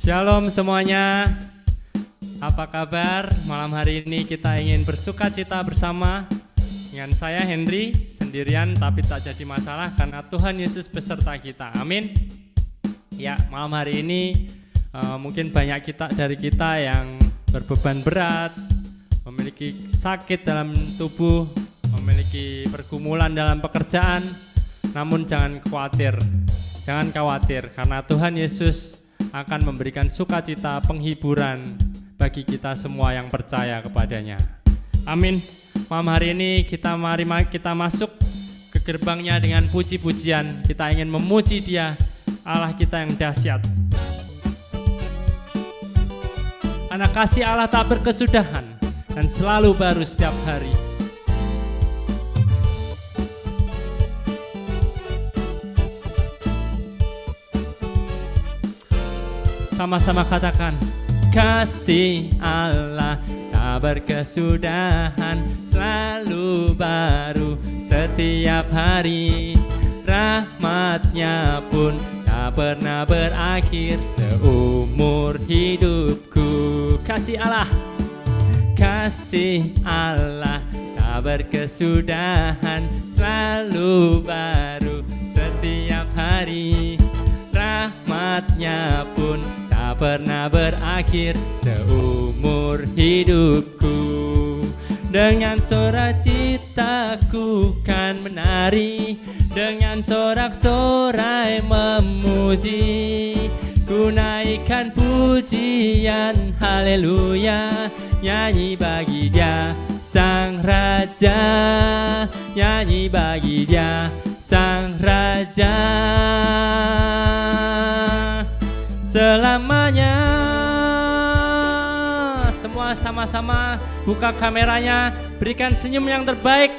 Shalom semuanya. Apa kabar? Malam hari ini kita ingin bersukacita bersama dengan saya Henry, sendirian tapi tak jadi masalah karena Tuhan Yesus beserta kita. Amin. Ya, malam hari ini mungkin banyak dari kita yang berbeban berat, memiliki sakit dalam tubuh, memiliki pergumulan dalam pekerjaan. Namun jangan khawatir karena Tuhan Yesus akan memberikan sukacita, penghiburan bagi kita semua yang percaya kepadanya. Amin. Malam hari ini mari kita masuk ke gerbangnya dengan puji-pujian. Kita ingin memuji Dia, Allah kita yang dahsyat. Karena kasih Allah tak berkesudahan dan selalu baru setiap hari. Sama-sama katakan, kasih Allah tak berkesudahan, selalu baru setiap hari. Rahmatnya pun tak pernah berakhir seumur hidupku. Kasih Allah tak berkesudahan, selalu baru setiap hari. Rahmatnya pun tak pernah berakhir seumur hidupku. Dengan sorak citaku kan menari, dengan sorak-sorai memuji. Ku naikkan pujian haleluya, nyanyi bagi Dia Sang Raja, nyanyi bagi Dia Sang Raja. Selamanya. Semua sama-sama buka kameranya, berikan senyum yang terbaik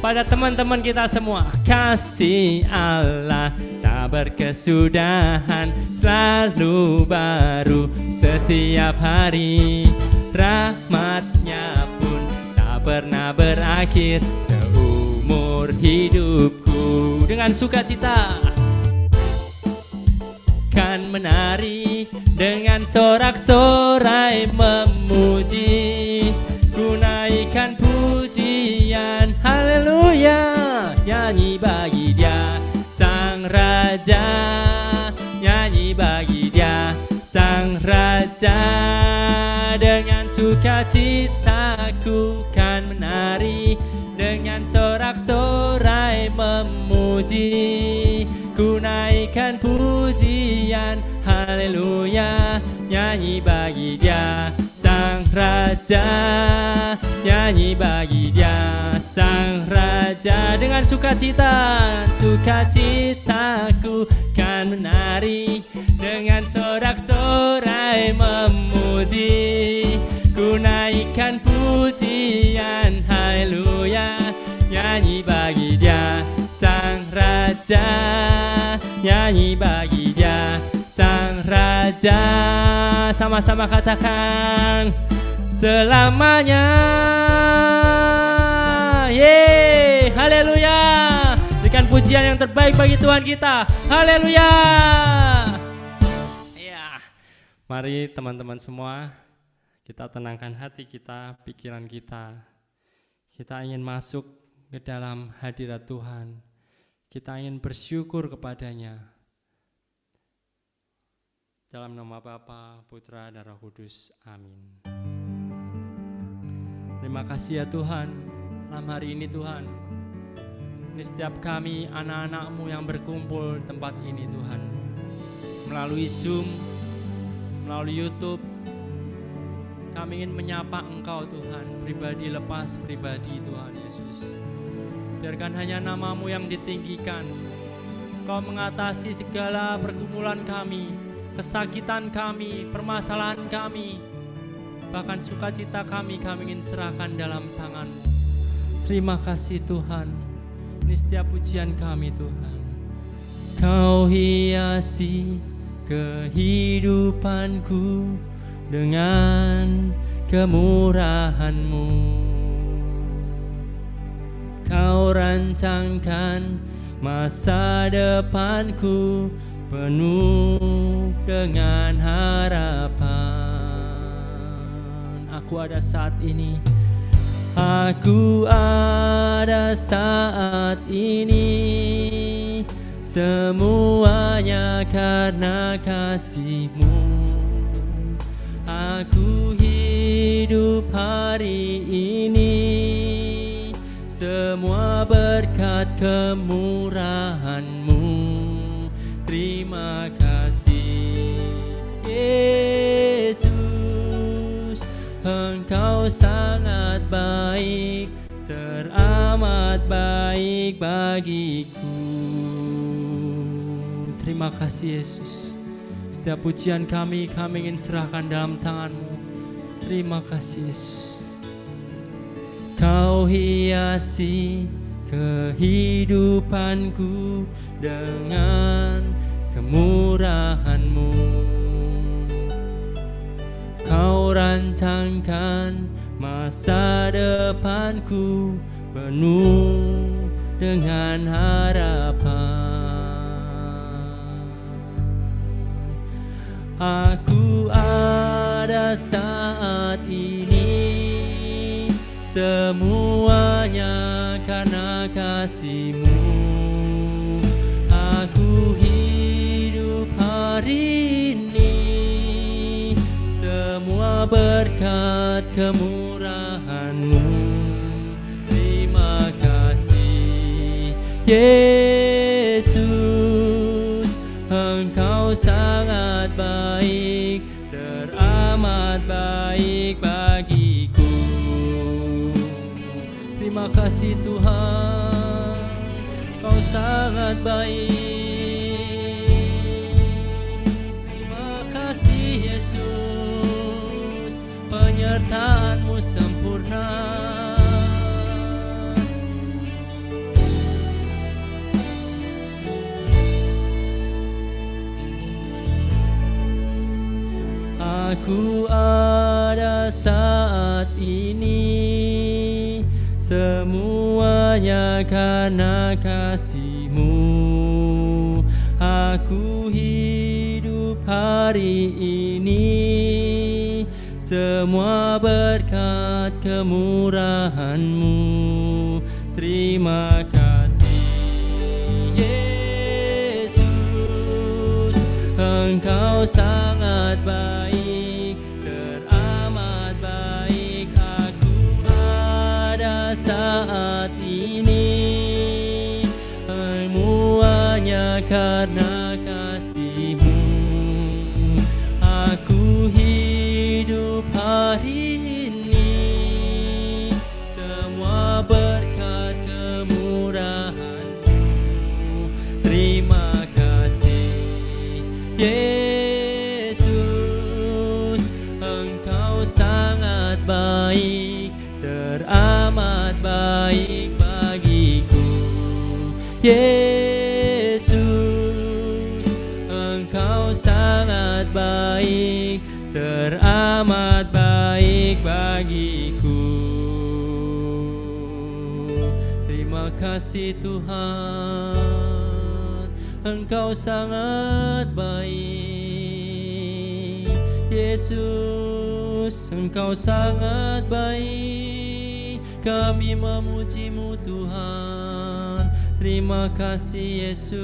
pada teman-teman kita semua. Kasih Allah tak berkesudahan, selalu baru setiap hari. Rahmatnya pun tak pernah berakhir seumur hidupku. Dengan sukacita kan menari, dengan sorak-sorai memuji. Ku naikkan pujian haleluya, nyanyi bagi Dia Sang Raja, nyanyi bagi Dia Sang Raja. Dengan sukacitaku kan menari, dengan sorak-sorai memuji. Ku naikkan pujian haleluya, nyanyi bagi Dia Sang Raja, nyanyi bagi Dia Sang Raja. Dengan sukacitaku kan menari, dengan sorak-sorai memuji. Ku naikkan pujian haleluya, nyanyi bagi Dia Sang Raja, nyanyi bagi Dia Sang Raja. Sama-sama katakan, selamanya. Yeay, haleluya. Berikan pujian yang terbaik bagi Tuhan kita. Haleluya. Ya, mari teman-teman semua, kita tenangkan hati kita, pikiran kita. Kita ingin masuk ke dalam hadirat Tuhan. Kita ingin bersyukur kepadanya. Dalam nama Bapa, Putra, dan Roh Kudus. Amin. Terima kasih ya Tuhan. Malam hari ini Tuhan, ini setiap kami anak-anak-Mu yang berkumpul di tempat ini Tuhan, melalui Zoom, melalui YouTube, kami ingin menyapa Engkau Tuhan, pribadi lepas pribadi Tuhan Yesus. Biarkan hanya nama-Mu yang ditinggikan. Engkau mengatasi segala pergumulan kami, kesakitan kami, permasalahan kami, bahkan sukacita kami ingin serahkan dalam tangan-Mu. Terima kasih Tuhan. Ini setiap pujian kami Tuhan. Kau hiasi kehidupanku dengan kemurahan-Mu. Kau rancangkan masa depanku penuh dengan harapan. Aku ada saat ini, aku ada saat ini, semuanya karena kasih-Mu. Aku hidup hari ini, semua berkat kemurahan-Mu. Terima kasih Yesus, Engkau sangat baik, teramat baik bagiku. Terima kasih Yesus. Setiap pujian kami ingin serahkan dalam tangan-Mu. Terima kasih Yesus. Kau hiasi kehidupanku dengan kemurahan-Mu. Kau rancangkan masa depanku penuh dengan harapan. Aku ada saat ini, semuanya karena kasih-Mu. Aku hidup hari ini, semua berkat kemurahan-Mu. Terima kasih Yesus, Engkau sangat baik, teramat baik bagiku. Terima kasih Tuhan, Kau sangat baik. Terima kasih Yesus, penyertaan-Mu sempurna. Aku ada saat ini, semuanya karena kasih-Mu. Aku hidup hari ini, semua berkat kemurahan-Mu. Terima kasih Yesus, Engkau sangat baik, teramat baik. Aku ada saat ini, semuanya karena kasih-Mu. Aku hidup hari ini, semua berkat kemurahan-Mu. Terima kasih Yesus, Engkau sangat baik, teramat baik bagiku. Yesus, Engkau sangat baik, teramat baik bagiku. Terima kasih Tuhan, Engkau sangat baik. Yesus, Engkau sangat baik. Kami memuji-Mu Tuhan. Terima kasih Yesus.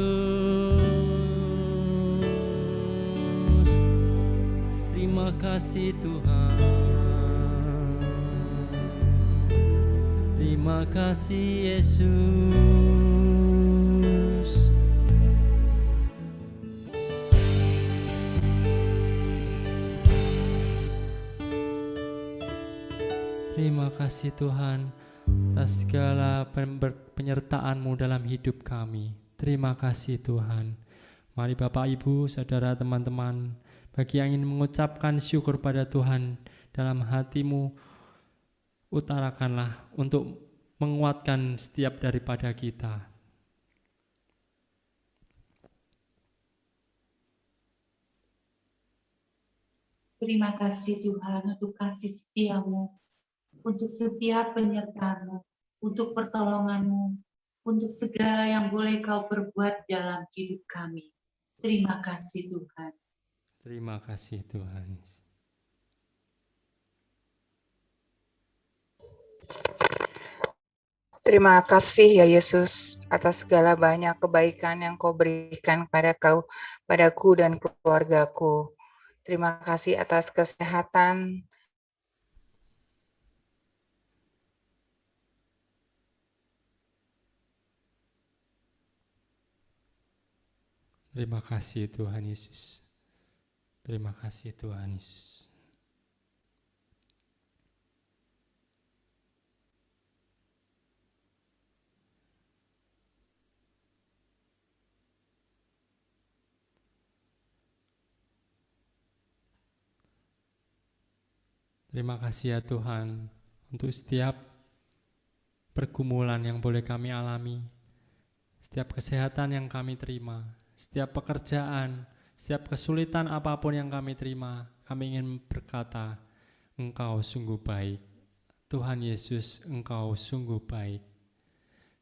Terima kasih Tuhan. Terima kasih Yesus. Terima kasih Tuhan atas segala penyertaan-Mu dalam hidup kami. Terima kasih Tuhan. Mari Bapak, Ibu, Saudara, teman-teman, bagi yang ingin mengucapkan syukur pada Tuhan dalam hatimu, utarakanlah untuk menguatkan setiap daripada kita. Terima kasih Tuhan untuk kasih setia-Mu, untuk setiap penyertaan-Mu, untuk pertolongan-Mu, untuk segala yang boleh Kau perbuat dalam hidup kami. Terima kasih Tuhan. Terima kasih Tuhan. Terima kasih ya Yesus atas segala banyak kebaikan yang Kau berikan padaku dan keluargaku. Terima kasih atas kesehatan. Terima kasih Tuhan Yesus. Terima kasih Tuhan Yesus. Terima kasih ya Tuhan untuk setiap pergumulan yang boleh kami alami, setiap kesehatan yang kami terima, setiap pekerjaan, setiap kesulitan apapun yang kami terima. Kami ingin berkata, Engkau sungguh baik. Tuhan Yesus, Engkau sungguh baik.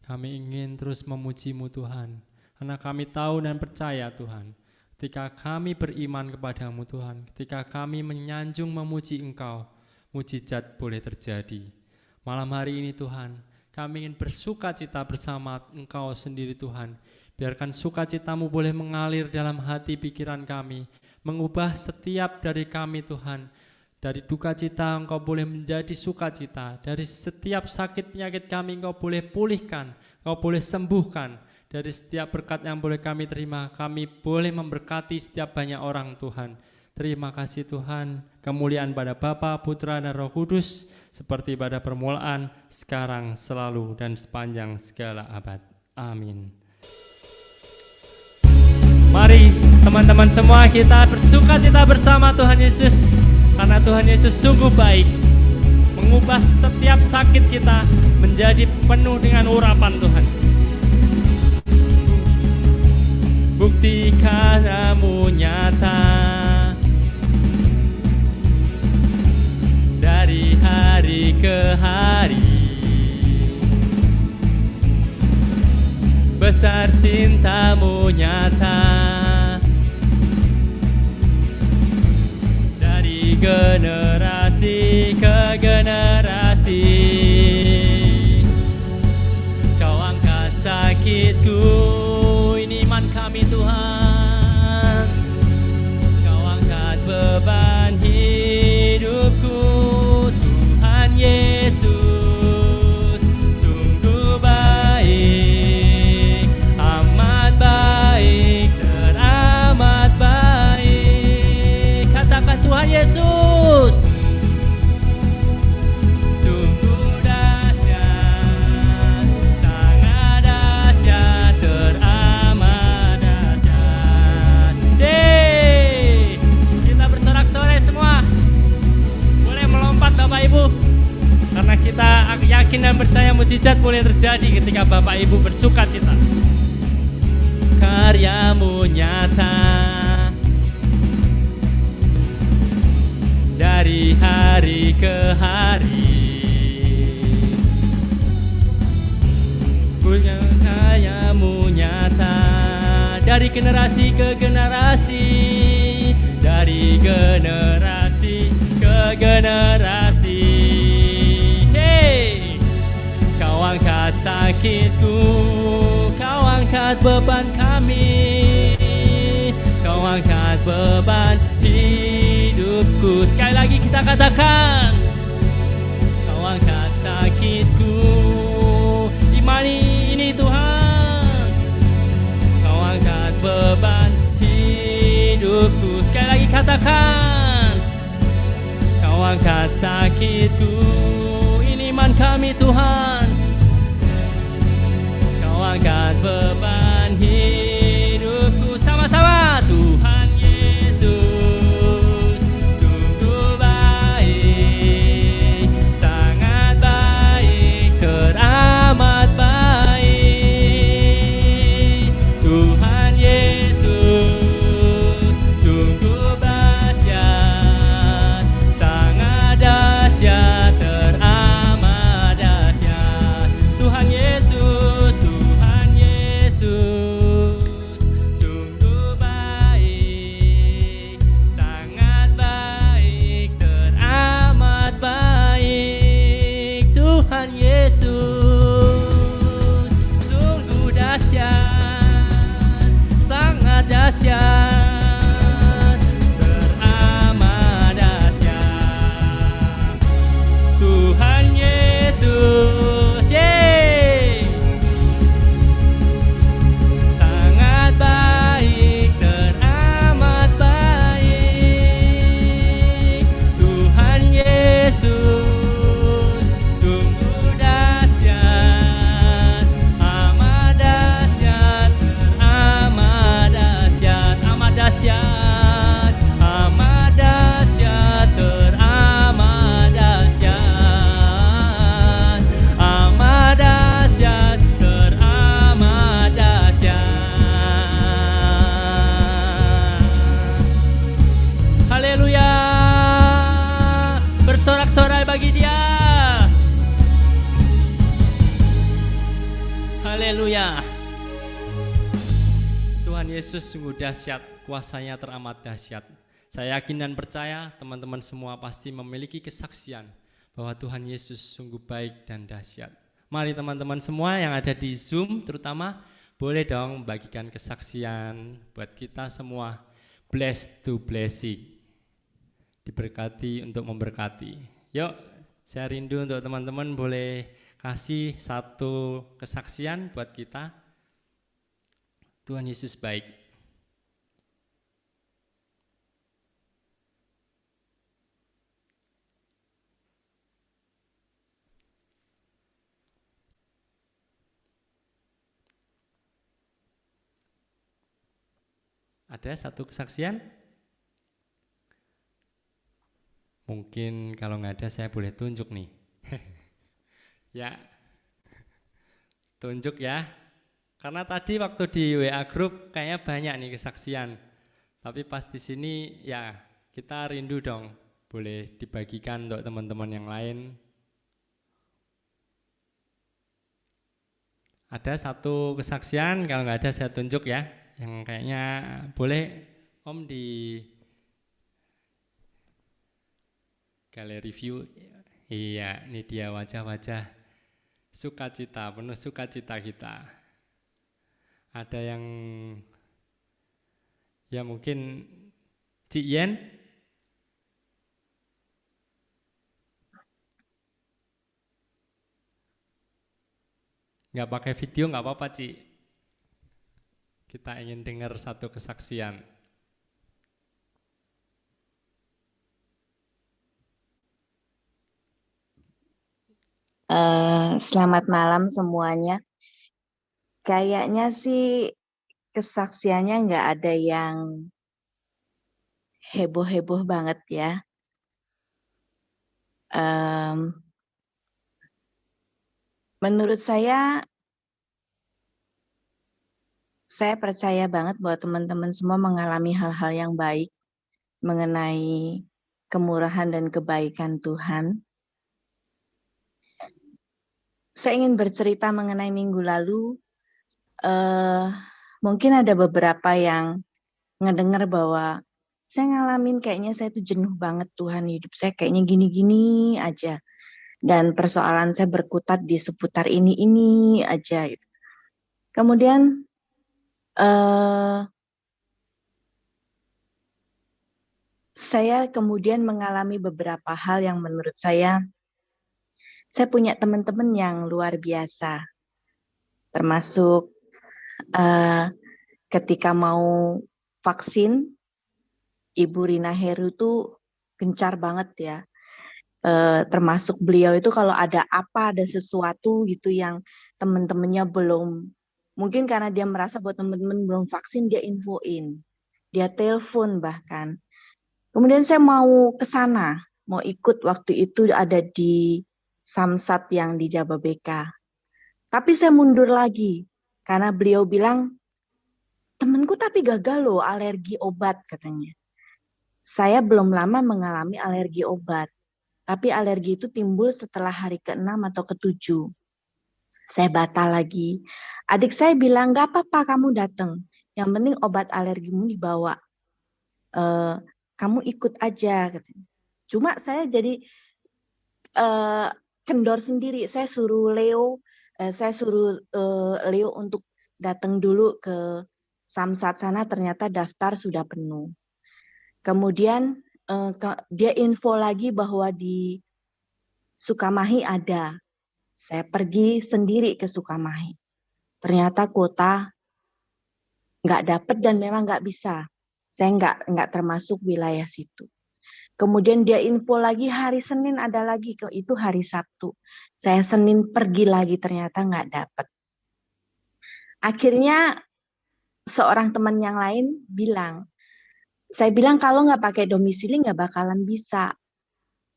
Kami ingin terus memuji-Mu Tuhan, karena kami tahu dan percaya Tuhan, ketika kami beriman kepadamu Tuhan, ketika kami menyanjung memuji Engkau, mujizat boleh terjadi. Malam hari ini Tuhan, kami ingin bersuka cita bersama Engkau sendiri Tuhan. Biarkan sukacitamu boleh mengalir dalam hati pikiran kami, mengubah setiap dari kami Tuhan. Dari duka cita Engkau boleh menjadi sukacita. Dari setiap sakit penyakit kami Engkau boleh pulihkan, Engkau boleh sembuhkan. Dari setiap berkat yang boleh kami terima, kami boleh memberkati setiap banyak orang Tuhan. Terima kasih Tuhan, kemuliaan pada Bapa, Putra, dan Roh Kudus, seperti pada permulaan, sekarang, selalu, dan sepanjang segala abad. Amin. Mari teman-teman semua kita bersuka cita bersama Tuhan Yesus, karena Tuhan Yesus sungguh baik, mengubah setiap sakit kita menjadi penuh dengan urapan Tuhan. Buktikan kamu nyata dari hari ke hari, besar cintamu nyata dari generasi ke generasi. Kau angkat sakitku, ini iman kami Tuhan. Kau angkat beban hidupku, Tuhan Yesus, sungguh baik, amat baik, teramat baik. Katakan Tuhan Yesus, sungguh dahsyat, sangat dahsyat, teramat dahsyat. Kita bersorak-sorai semua. Boleh melompat Bapak Ibu, karena kita yakin dan percaya mujizat boleh terjadi ketika Bapak Ibu bersuka cita. Karyamu nyata dari hari ke hari, karyamu nyata dari generasi ke generasi, dari generasi ke generasi. Hey, kau angkat sakitku, kau angkat beban kami, kau angkat beban hidupku. Sekali lagi kita katakan, kau angkat sakitku, imani ini Tuhan. Kau angkat beban hidupku. Sekali lagi katakan, kau angkat sakitku, ini iman kami Tuhan. Kau angkat beban hidupku. Sama-sama Tuhan Yesus, sungguh baik, sangat baik, teramat baik. Tuhan Yesus, sungguh dahsyat, sangat dahsyat, teramat dahsyat. Tuhan Yesus, Tuhan Yesus, dahsyat, teramat dahsyat. Tuhan Yesus, yeay. Sangat baik, teramat baik. Tuhan Yesus sungguh dahsyat, amat dahsyat, teramat dahsyat, amat dahsyat, amat dahsyat, teramat dahsyat, amat dahsyat, teramat dahsyat. Haleluya. Bersorak-sorai bagi Dia. Haleluya. Tuhan Yesus sungguh dahsyat, kuasanya teramat dahsyat. Saya yakin dan percaya teman-teman semua pasti memiliki kesaksian bahwa Tuhan Yesus sungguh baik dan dahsyat. Mari teman-teman semua yang ada di Zoom terutama, boleh dong bagikan kesaksian buat kita semua. Blessed to blessing. Diberkati untuk memberkati. Yuk, saya rindu untuk teman-teman boleh kasih satu kesaksian buat kita. Tuhan Yesus baik. Ada satu kesaksian? Mungkin kalau nggak ada saya boleh tunjuk nih. Ya, tunjuk ya. Karena tadi waktu di WA Group kayaknya banyak nih kesaksian. Tapi pas di sini ya kita rindu dong. Boleh dibagikan untuk teman-teman yang lain. Ada satu kesaksian, kalau nggak ada saya tunjuk ya. Yang kayaknya boleh Om di galeri view. Iya, ini dia wajah-wajah sukacita, penuh sukacita kita. Ada yang ya mungkin Cik Yen. Nggak pakai video nggak apa-apa Cik. Kita ingin dengar satu kesaksian. Selamat malam semuanya. Kayaknya sih kesaksiannya nggak ada yang heboh-heboh banget ya. Menurut saya percaya banget bahwa teman-teman semua mengalami hal-hal yang baik mengenai kemurahan dan kebaikan Tuhan. Saya ingin bercerita mengenai minggu lalu. Mungkin ada beberapa yang ngedengar bahwa saya ngalamin kayaknya saya tuh jenuh banget Tuhan, hidup saya kayaknya gini-gini aja. Dan persoalan saya berkutat di seputar ini aja. Kemudian saya kemudian mengalami beberapa hal yang menurut saya punya teman-teman yang luar biasa. Termasuk ketika mau vaksin, Ibu Rina Heru tuh gencar banget ya. Termasuk beliau itu kalau ada sesuatu gitu yang teman-temannya belum, mungkin karena dia merasa bahwa teman-teman belum vaksin, dia infoin, dia telepon bahkan. Kemudian saya mau ke sana, mau ikut waktu itu ada di Samsat yang di Jababeka. Tapi saya mundur lagi karena beliau bilang, temanku tapi gagal loh alergi obat katanya. Saya belum lama mengalami alergi obat, tapi alergi itu timbul setelah hari ke-6 atau ke-7. Saya batal lagi. Adik saya bilang, gak apa-apa kamu datang, yang penting obat alergimu dibawa. Kamu ikut aja katanya. Cuma saya jadi kendor sendiri. Saya suruh Leo untuk datang dulu ke Samsat sana ternyata daftar sudah penuh. Kemudian dia info lagi bahwa di Sukamahi ada. Saya pergi sendiri ke Sukamahi. Ternyata kuota nggak dapet dan memang nggak bisa. Saya nggak termasuk wilayah situ. Kemudian dia info lagi hari Senin ada lagi, itu hari Sabtu. Saya Senin pergi lagi ternyata nggak dapet. Akhirnya seorang teman yang lain bilang, saya bilang kalau nggak pakai domisili nggak bakalan bisa.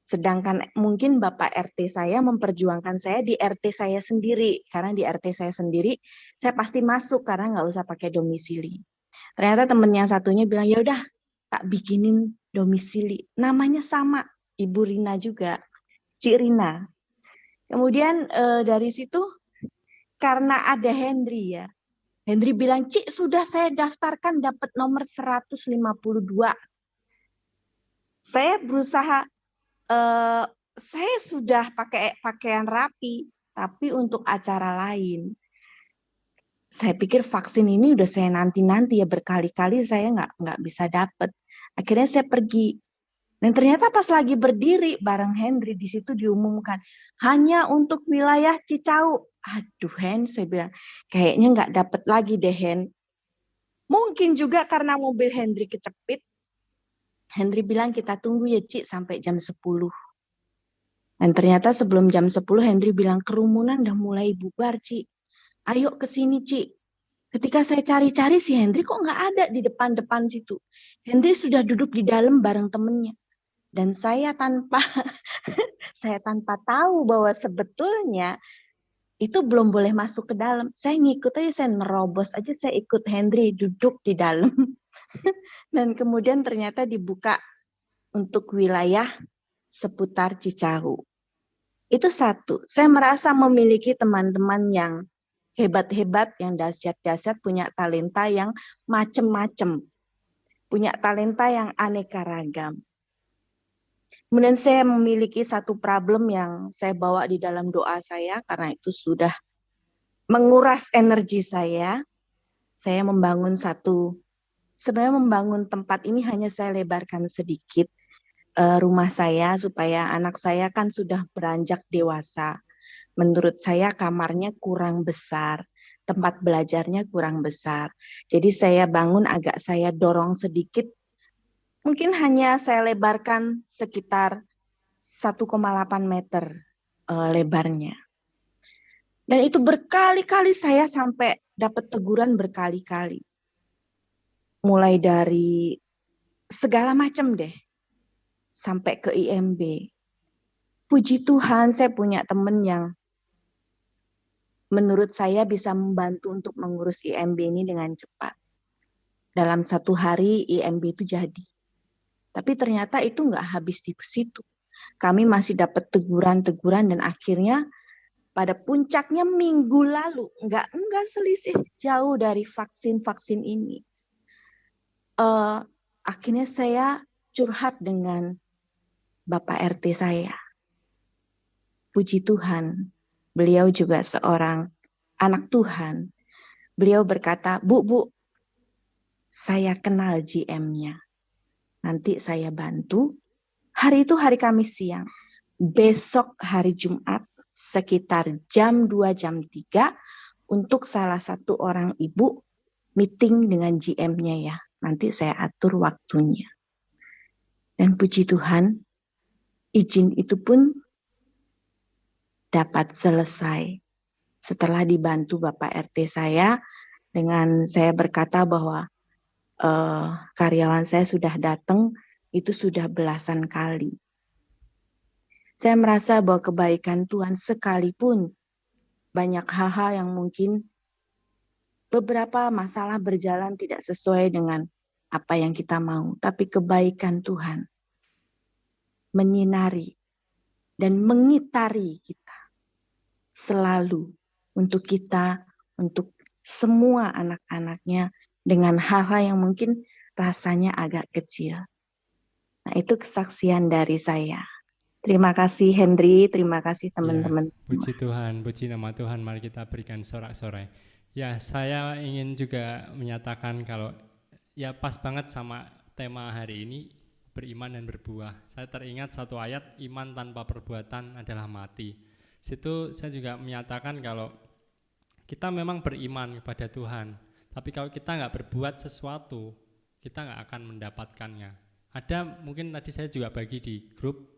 Sedangkan mungkin Bapak RT saya memperjuangkan saya di RT saya sendiri. Karena di RT saya sendiri, saya pasti masuk karena nggak usah pakai domisili. Ternyata temen yang satunya bilang, ya udah tak bikinin domisili. Namanya sama, Ibu Rina juga, Cik Rina. Kemudian dari situ, karena ada Henry ya. Henry bilang, Cik sudah saya daftarkan dapat nomor 152. Saya berusaha, saya sudah pakai pakaian rapi, tapi untuk acara lain. Saya pikir vaksin ini udah saya nanti-nanti ya, berkali-kali saya nggak bisa dapat. Akhirnya saya pergi. Dan ternyata pas lagi berdiri bareng Henry di situ diumumkan hanya untuk wilayah Cicau. Aduh Hen, saya bilang kayaknya nggak dapat lagi deh Hen. Mungkin juga karena mobil Henry kecepit. Henry bilang kita tunggu ya Cik sampai jam 10. Dan ternyata sebelum jam 10 Henry bilang kerumunan udah mulai bubar Cik. Ayo ke sini Cik. Ketika saya cari-cari si Henry kok nggak ada di depan-depan situ. Henry sudah duduk di dalam bareng temennya. Dan saya tanpa tahu bahwa sebetulnya itu belum boleh masuk ke dalam. Saya ngikut aja, saya nerobos aja, saya ikut Henry duduk di dalam. Dan kemudian ternyata dibuka untuk wilayah seputar Cicahu. Itu satu. Saya merasa memiliki teman-teman yang hebat-hebat, yang dahsyat-dahsyat, punya talenta yang macem-macem. Punya talenta yang aneka ragam. Kemudian saya memiliki satu problem yang saya bawa di dalam doa saya, karena itu sudah menguras energi saya. Saya membangun sebenarnya membangun tempat ini hanya saya lebarkan sedikit rumah saya, supaya anak saya kan sudah beranjak dewasa. Menurut saya kamarnya kurang besar, tempat belajarnya kurang besar. Jadi saya bangun agak saya dorong sedikit, mungkin hanya saya lebarkan sekitar 1,8 meter lebarnya. Dan itu berkali-kali saya sampai dapat teguran berkali-kali. Mulai dari segala macam deh, sampai ke IMB. Puji Tuhan saya punya teman yang menurut saya bisa membantu untuk mengurus IMB ini dengan cepat. Dalam 1 hari IMB itu jadi. Tapi ternyata itu nggak habis di situ. Kami masih dapat teguran-teguran dan akhirnya pada puncaknya minggu lalu, nggak selisih jauh dari vaksin ini. Akhirnya saya curhat dengan Bapak RT saya. Puji Tuhan, beliau juga seorang anak Tuhan. Beliau berkata, Bu, saya kenal GM-nya. Nanti saya bantu. Hari itu hari Kamis siang. Besok hari Jumat sekitar jam 2, jam 3 untuk salah satu orang ibu meeting dengan GM-nya ya. Nanti saya atur waktunya. Dan puji Tuhan, izin itu pun dapat selesai. Setelah dibantu Bapak RT saya, dengan saya berkata bahwa karyawan saya sudah datang, itu sudah belasan kali. Saya merasa bahwa kebaikan Tuhan sekalipun banyak hal-hal yang mungkin beberapa masalah berjalan tidak sesuai dengan apa yang kita mau. Tapi kebaikan Tuhan menyinari dan mengitari kita selalu untuk kita, untuk semua anak-anaknya dengan hal-hal yang mungkin rasanya agak kecil. Nah, itu kesaksian dari saya. Terima kasih Henry, terima kasih teman-teman. Ya, puji Tuhan, puji nama Tuhan. Mari kita berikan sorak-sorai. Ya, saya ingin juga menyatakan kalau ya pas banget sama tema hari ini, beriman dan berbuah. Saya teringat satu ayat, iman tanpa perbuatan adalah mati. Situ saya juga menyatakan kalau kita memang beriman kepada Tuhan, tapi kalau kita nggak berbuat sesuatu, kita nggak akan mendapatkannya. Ada mungkin tadi saya juga bagi di grup,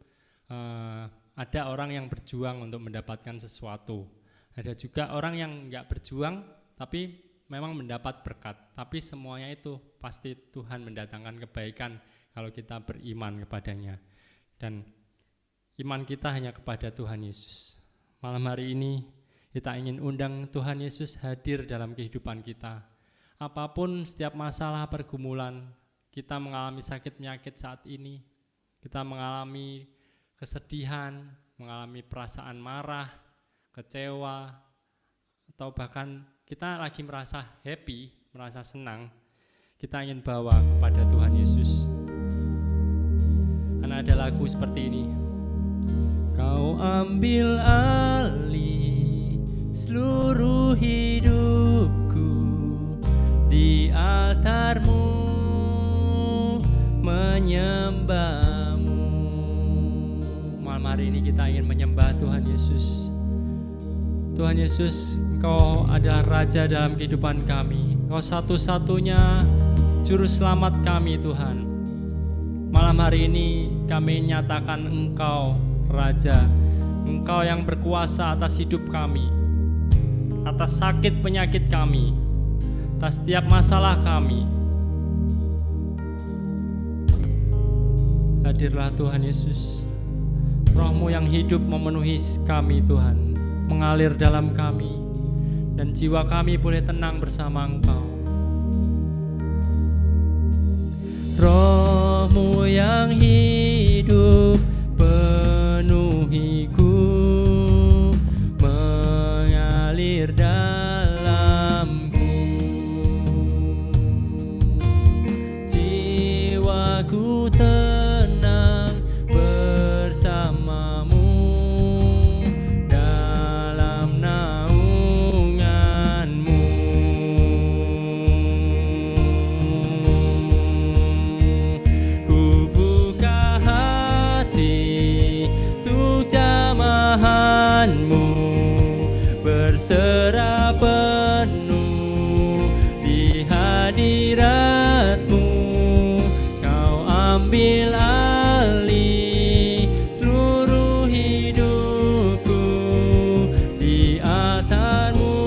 ada orang yang berjuang untuk mendapatkan sesuatu. Ada juga orang yang nggak berjuang, tapi memang mendapat berkat. Tapi semuanya itu pasti Tuhan mendatangkan kebaikan kalau kita beriman kepadanya. Dan iman kita hanya kepada Tuhan Yesus. Malam hari ini kita ingin undang Tuhan Yesus hadir dalam kehidupan kita. Apapun setiap masalah pergumulan, kita mengalami sakit penyakit saat ini, kita mengalami kesedihan, mengalami perasaan marah, kecewa, atau bahkan kita lagi merasa happy, merasa senang, kita ingin bawa kepada Tuhan Yesus. Karena ada lagu seperti ini. Kau ambil alih seluruh hidupku, di altar-Mu menyembah-Mu. Malam hari ini kita ingin menyembah Tuhan Yesus. Tuhan Yesus, Engkau adalah Raja dalam kehidupan kami. Engkau satu-satunya Juru Selamat kami, Tuhan. Malam hari ini kami nyatakan Engkau Raja, Engkau yang berkuasa atas hidup kami, atas sakit penyakit kami, atas setiap masalah kami. Hadirlah Tuhan Yesus, Roh-Mu yang hidup memenuhi kami Tuhan, mengalir dalam kami, dan jiwa kami boleh tenang bersama Engkau. Roh-Mu yang hidup penuhiku, mengalir dalamku, jiwaku tenang bersama-Mu dalam naungan-Mu. Ku buka hati untuk jamahan-Mu, berserah penuh di hadirat-Mu. Kau ambil alih seluruh hidupku, di altar-Mu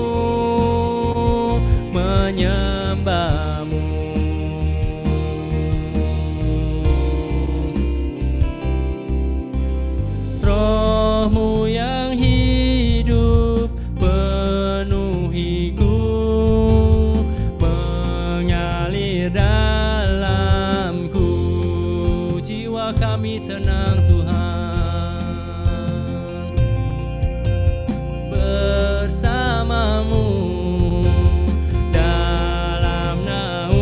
menyembah-Mu. Roh-Mu yang hidup penuhiku, mengalir dalamku, jiwa kami tenang Tuhan, bersama-Mu dalam naungan-Mu.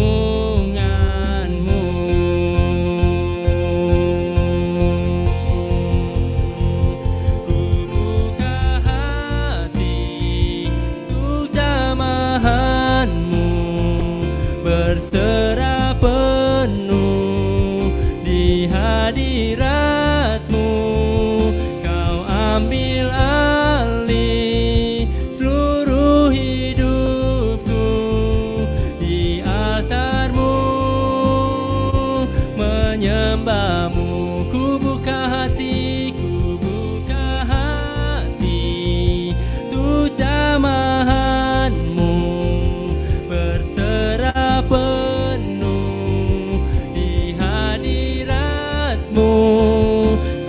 Ku buka hati untuk jamahan-Mu, berserah penuh di hadirat-Mu. Kau ambil alih seluruh hidupku, di altar-Mu menyembah-Mu. Ku buka hati untuk jamahan-Mu, berserah penuh di hadirat-Mu.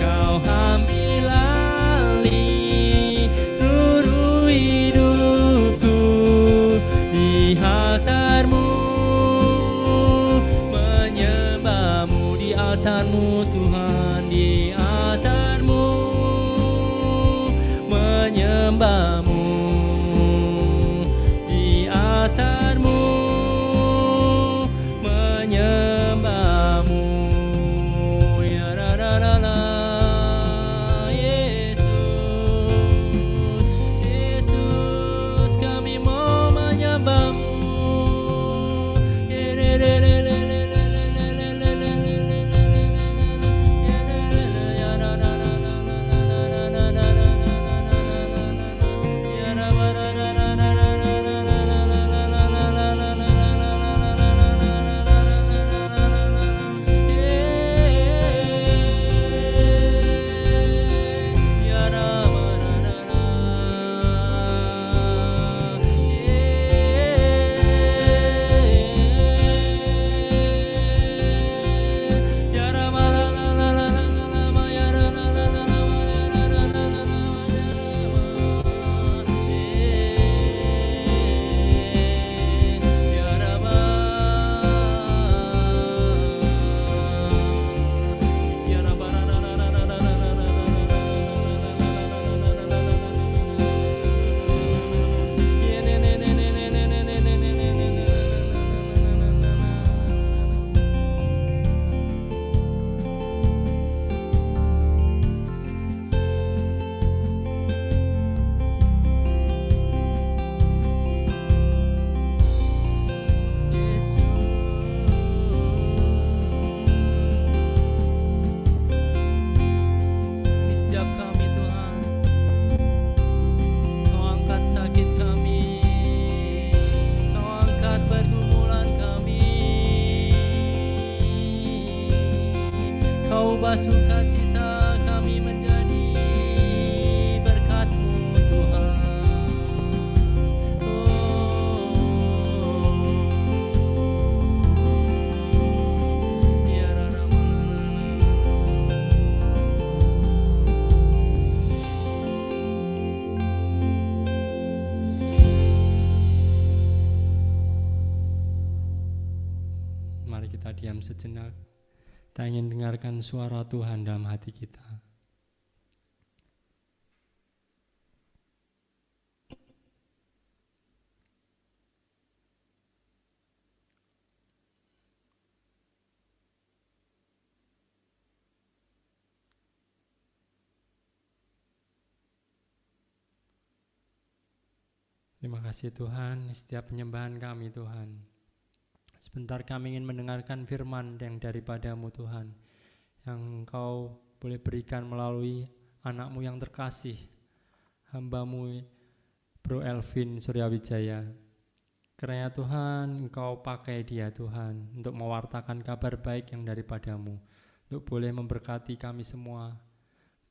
Kau ambil alih seluruh hidupku, di altar-Mu menyembah-Mu, di altar-Mu Tuhan, di altar-Mu menyembah-Mu, di altar-Mu menyembah-Mu. Ya ra ra ra ra, Yesus, Yesus, kami mau menyembah Membawa sukacita kami menjadi berkat-Mu Tuhan. Ya Rama. Mari kita diam sejenak. Kita ingin dengarkan suara Tuhan dalam hati kita. Terima kasih Tuhan, setiap penyembahan kami Tuhan. Sebentar kami ingin mendengarkan firman yang daripada-Mu Tuhan, yang Engkau boleh berikan melalui anak-Mu yang terkasih, hamba-Mu Bro Elvin Suryawijaya. Kiranya Tuhan Engkau pakai dia Tuhan untuk mewartakan kabar baik yang daripada-Mu, untuk boleh memberkati kami semua,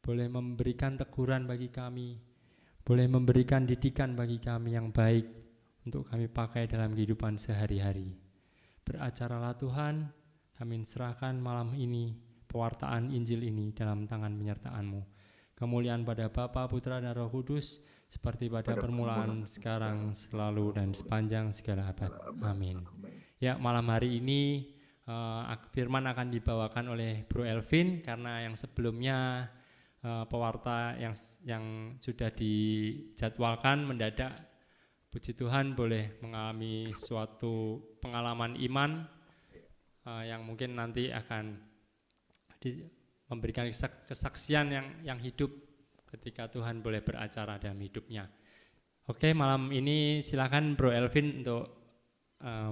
boleh memberikan teguran bagi kami, boleh memberikan didikan bagi kami yang baik untuk kami pakai dalam kehidupan sehari-hari. Beracaralah Tuhan, kami serahkan malam ini pewartaan Injil ini dalam tangan penyertaan-Mu. Kemuliaan pada Bapa, Putra, dan Roh Kudus, seperti pada permulaan, sekarang, selalu, dan sepanjang segala abad. Amin. Ya, malam hari ini firman akan dibawakan oleh Bro Elvin, karena yang sebelumnya pewarta yang sudah dijadwalkan mendadak. Puji Tuhan boleh mengalami suatu pengalaman iman yang mungkin nanti akan memberikan kesaksian yang hidup ketika Tuhan boleh beracara dalam hidupnya. Oke, malam ini silakan Bro Elvin untuk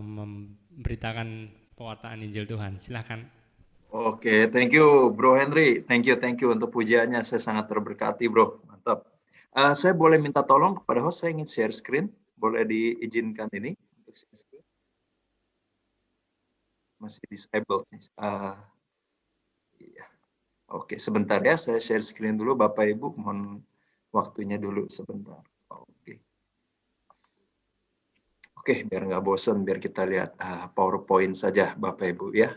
memberitakan pewartaan Injil Tuhan. Silakan. Oke, thank you Bro Henry. Thank you untuk pujiannya. Saya sangat terberkati Bro. Mantap. Saya boleh minta tolong kepada host, saya ingin share screen. Boleh diizinkan ini untuk share screen? Masih disabled nih. Iya. Oke, sebentar ya, saya share screen dulu Bapak Ibu, mohon waktunya dulu sebentar. Oke, biar nggak bosan, biar kita lihat PowerPoint saja Bapak Ibu ya.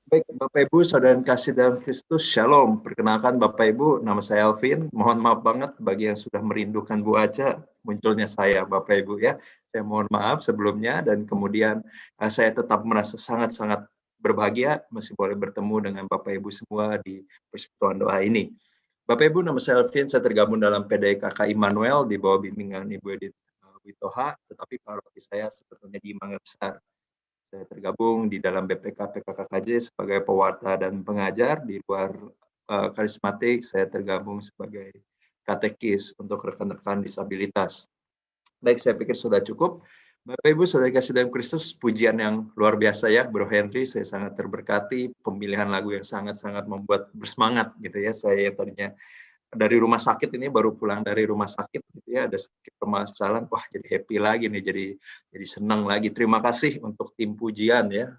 Baik, Bapak Ibu, saudara yang kasih dalam Kristus, Shalom. Perkenalkan Bapak Ibu, nama saya Elvin. Mohon maaf banget bagi yang sudah merindukan Bu Aca, munculnya saya Bapak Ibu ya. Saya mohon maaf sebelumnya, dan kemudian saya tetap merasa sangat-sangat berbahagia masih boleh bertemu dengan Bapak Ibu semua di persekutuan doa ini. Bapak Ibu, nama saya Elvin, saya tergabung dalam PDI KK Immanuel di bawah bimbingan Ibu Edith Witoha, tetapi paroki saya sebetulnya di Manggarai. Saya tergabung di dalam BPK PKKJ sebagai pewarta dan pengajar. Di luar karismatik, saya tergabung sebagai katekis untuk rekan-rekan disabilitas. Baik, saya pikir sudah cukup. Bapak Ibu, saudara kasih dalam Kristus, pujian yang luar biasa ya, Bro Henry. Saya sangat terberkati, pemilihan lagu yang sangat-sangat membuat bersemangat gitu ya. Saya yang tadinya dari rumah sakit ini baru pulang dari rumah sakit gitu ya, ada sedikit permasalahan, wah jadi happy lagi nih, jadi senang lagi. Terima kasih untuk tim pujian ya,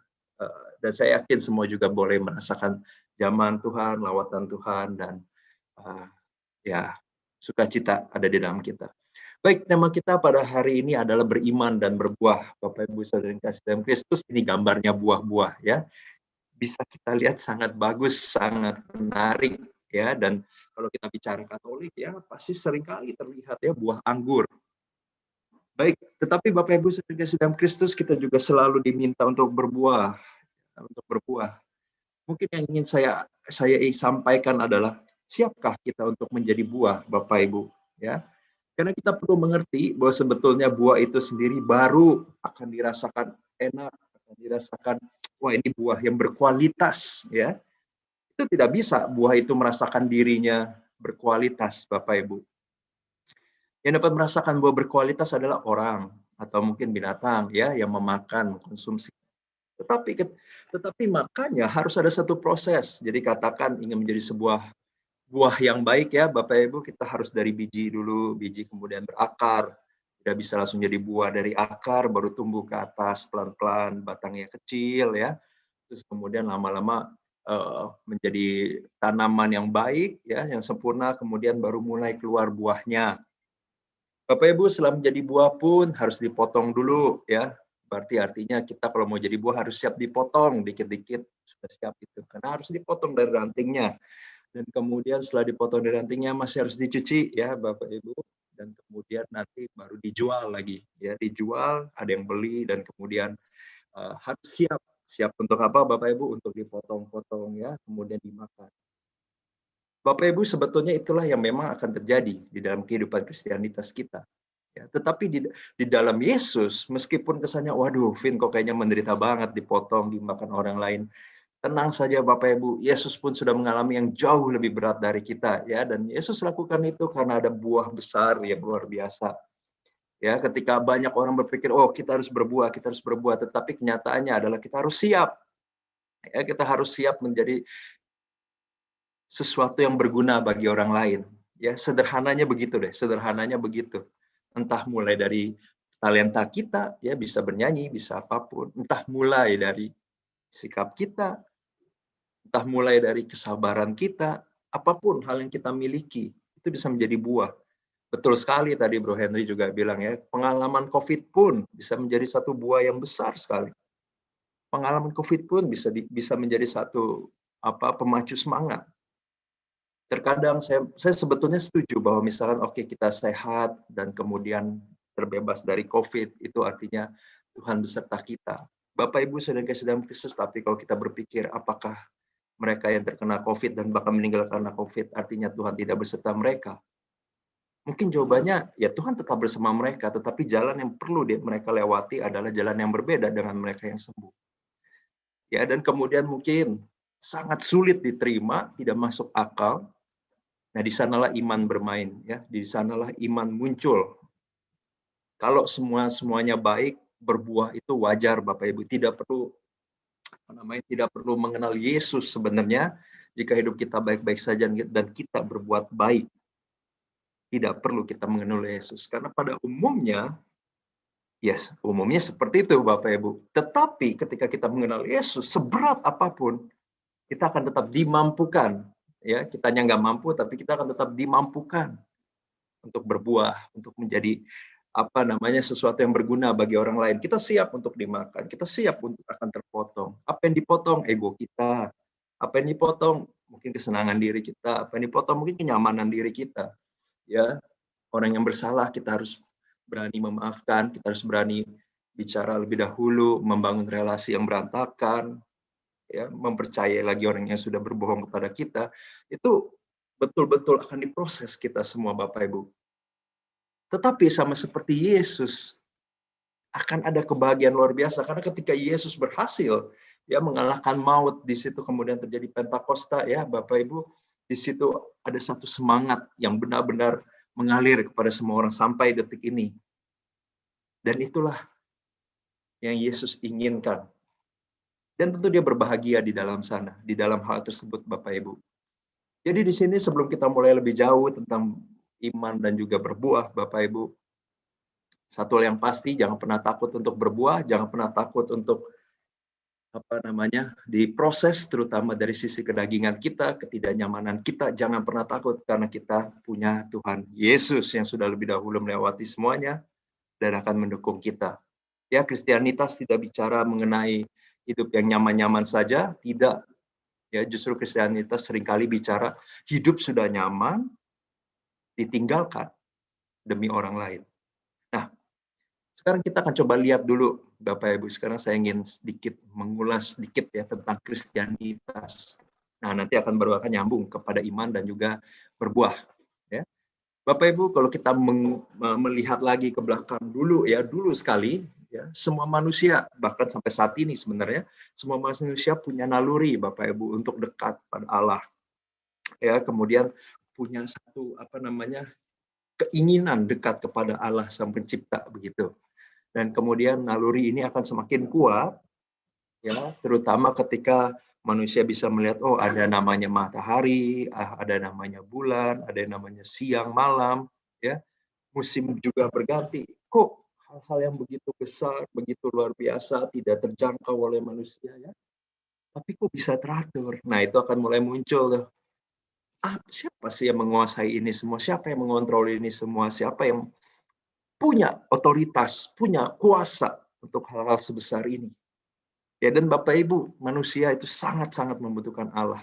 dan saya yakin semua juga boleh merasakan zaman Tuhan, lawatan Tuhan, dan ya sukacita ada di dalam kita. Baik, tema kita pada hari ini adalah beriman dan berbuah. Bapak Ibu saudara yang kasih dalam Kristus, ini gambarnya buah-buah ya, bisa kita lihat sangat bagus, sangat menarik ya. Dan kalau kita bicara Katolik ya, pasti seringkali terlihat ya buah anggur. Baik, tetapi Bapak Ibu saudara dalam Kristus, kita juga selalu diminta untuk berbuah, Mungkin yang ingin saya sampaikan adalah, siapkah kita untuk menjadi buah, Bapak Ibu? Ya, karena kita perlu mengerti bahwa sebetulnya buah itu sendiri baru akan dirasakan enak, akan dirasakan, wah ini buah yang berkualitas, ya. Itu tidak bisa buah itu merasakan dirinya berkualitas, Bapak Ibu. Yang dapat merasakan buah berkualitas adalah orang atau mungkin binatang ya yang memakan, mengkonsumsi. Tetapi makannya harus ada satu proses. Jadi katakan ingin menjadi sebuah buah yang baik ya, Bapak Ibu, kita harus dari biji dulu, biji kemudian berakar. Tidak bisa langsung jadi buah dari akar baru tumbuh ke atas pelan-pelan, batangnya kecil ya. Terus kemudian lama-lama menjadi tanaman yang baik, ya, yang sempurna, kemudian baru mulai keluar buahnya. Bapak Ibu, setelah menjadi buah pun harus dipotong dulu, ya. Berarti artinya kita kalau mau jadi buah harus siap dipotong dikit-dikit, sudah siap itu. Karena harus dipotong dari rantingnya. Dan kemudian setelah dipotong dari rantingnya masih harus dicuci, ya Bapak Ibu. Dan kemudian nanti baru dijual lagi, ya, dijual, ada yang beli, dan kemudian harus siap untuk apa Bapak Ibu? Untuk dipotong-potong, ya, kemudian dimakan. Bapak Ibu, sebetulnya itulah yang memang akan terjadi di dalam kehidupan Kristianitas kita. Ya, tetapi di dalam Yesus, meskipun kesannya, waduh, Vin kok kayaknya menderita banget, dipotong, dimakan orang lain. Tenang saja Bapak Ibu, Yesus pun sudah mengalami yang jauh lebih berat dari kita, ya, dan Yesus lakukan itu karena ada buah besar yang luar biasa. Ya, ketika banyak orang berpikir, oh kita harus berbuah, tetapi kenyataannya adalah kita harus siap. Ya, kita harus siap menjadi sesuatu yang berguna bagi orang lain. Ya, sederhananya begitu deh, sederhananya begitu. Entah mulai dari talenta kita, ya, bisa bernyanyi, bisa apapun. Entah mulai dari sikap kita, entah mulai dari kesabaran kita, apapun hal yang kita miliki, itu bisa menjadi buah. Betul sekali tadi Bro Henry juga bilang, ya, pengalaman COVID pun bisa menjadi satu buah yang besar sekali. Pengalaman COVID pun bisa menjadi satu pemacu semangat. Terkadang saya sebetulnya setuju bahwa misalkan oke, kita sehat dan kemudian terbebas dari COVID, itu artinya Tuhan beserta kita. Bapak Ibu saudara kasih dalam Kristus, tapi kalau kita berpikir apakah mereka yang terkena COVID dan bahkan meninggal karena COVID artinya Tuhan tidak beserta mereka? Mungkin jawabannya ya Tuhan tetap bersama mereka, tetapi jalan yang perlu mereka lewati adalah jalan yang berbeda dengan mereka yang sembuh. Ya, dan kemudian mungkin sangat sulit diterima, tidak masuk akal. Nah, di sanalah iman bermain, ya. Di sanalah iman muncul. Kalau semuanya baik, berbuah itu wajar Bapak Ibu, tidak perlu mengenal Yesus sebenarnya. Jika hidup kita baik-baik saja dan kita berbuat baik, tidak perlu kita mengenal Yesus. Karena pada umumnya, umumnya seperti itu Bapak Ibu. Tetapi ketika kita mengenal Yesus, seberat apapun, kita akan tetap dimampukan. Ya, kitanya nggak mampu, tapi kita akan tetap dimampukan untuk berbuah, untuk menjadi sesuatu yang berguna bagi orang lain. Kita siap untuk dimakan, kita siap untuk akan terpotong. Apa yang dipotong? Ego kita. Apa yang dipotong? Mungkin kesenangan diri kita. Apa yang dipotong? Mungkin kenyamanan diri kita. Ya, orang yang bersalah kita harus berani memaafkan, kita harus berani bicara lebih dahulu, membangun relasi yang berantakan, ya, mempercayai lagi orang yang sudah berbohong kepada kita. Itu betul-betul akan diproses kita semua Bapak Ibu. Tetapi sama seperti Yesus, akan ada kebahagiaan luar biasa karena ketika Yesus berhasil ya mengalahkan maut, di situ kemudian terjadi Pentakosta, ya Bapak Ibu. Di situ ada satu semangat yang benar-benar mengalir kepada semua orang sampai detik ini. Dan itulah yang Yesus inginkan. Dan tentu dia berbahagia di dalam sana, di dalam hal tersebut Bapak Ibu. Jadi di sini sebelum kita mulai lebih jauh tentang iman dan juga berbuah Bapak Ibu, satu hal yang pasti, jangan pernah takut untuk berbuah, jangan pernah takut untuk diproses, terutama dari sisi kedagingan kita, ketidaknyamanan kita. Jangan pernah takut karena kita punya Tuhan Yesus yang sudah lebih dahulu melewati semuanya dan akan mendukung kita. Ya, Kristianitas tidak bicara mengenai hidup yang nyaman-nyaman saja, tidak. Ya, justru Kristianitas seringkali bicara hidup sudah nyaman, ditinggalkan demi orang lain. Nah, sekarang kita akan coba lihat dulu, Bapak Ibu. Sekarang saya ingin mengulas sedikit ya tentang Kristianitas. Nah, nanti baru akan nyambung kepada iman dan juga berbuah. Ya, Bapak Ibu, kalau kita melihat lagi ke belakang dulu sekali, ya, semua manusia bahkan sampai saat ini sebenarnya semua manusia punya naluri Bapak Ibu untuk dekat pada Allah. Ya, kemudian punya satu keinginan dekat kepada Allah Sang Pencipta begitu. Dan kemudian naluri ini akan semakin kuat, ya, terutama ketika manusia bisa melihat, oh ada namanya matahari, ada namanya bulan, ada namanya siang, malam, ya, musim juga berganti. Kok hal-hal yang begitu besar, begitu luar biasa, tidak terjangkau oleh manusia, ya? tapi kok bisa teratur? Nah, itu akan mulai muncul tuh. Siapa sih yang menguasai ini semua? Siapa yang mengontrol ini semua? Siapa yang punya otoritas, punya kuasa untuk hal-hal sebesar ini? Ya, dan Bapak Ibu, manusia itu sangat-sangat membutuhkan Allah.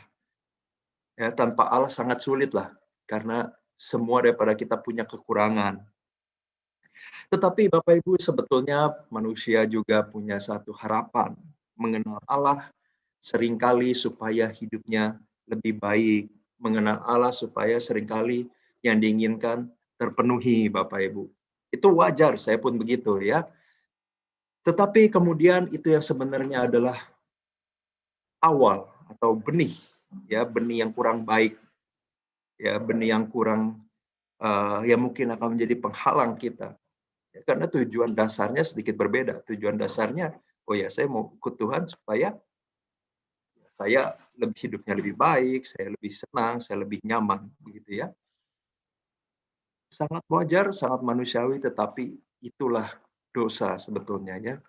Ya, tanpa Allah sangat sulit lah, karena semua daripada kita punya kekurangan. Tetapi Bapak Ibu, sebetulnya manusia juga punya satu harapan, mengenal Allah seringkali supaya hidupnya lebih baik, mengenal Allah supaya seringkali yang diinginkan terpenuhi, Bapak Ibu. Itu wajar, saya pun begitu ya. Tetapi kemudian itu yang sebenarnya adalah awal atau benih, ya, benih yang kurang baik, ya, benih yang kurang yang mungkin akan menjadi penghalang kita. Ya, karena tujuan dasarnya sedikit berbeda. Tujuan dasarnya, oh ya, saya mau ikut Tuhan supaya saya hidupnya lebih baik, saya lebih senang, saya lebih nyaman, begitu ya. Sangat wajar, sangat manusiawi, tetapi itulah dosa sebetulnya ya.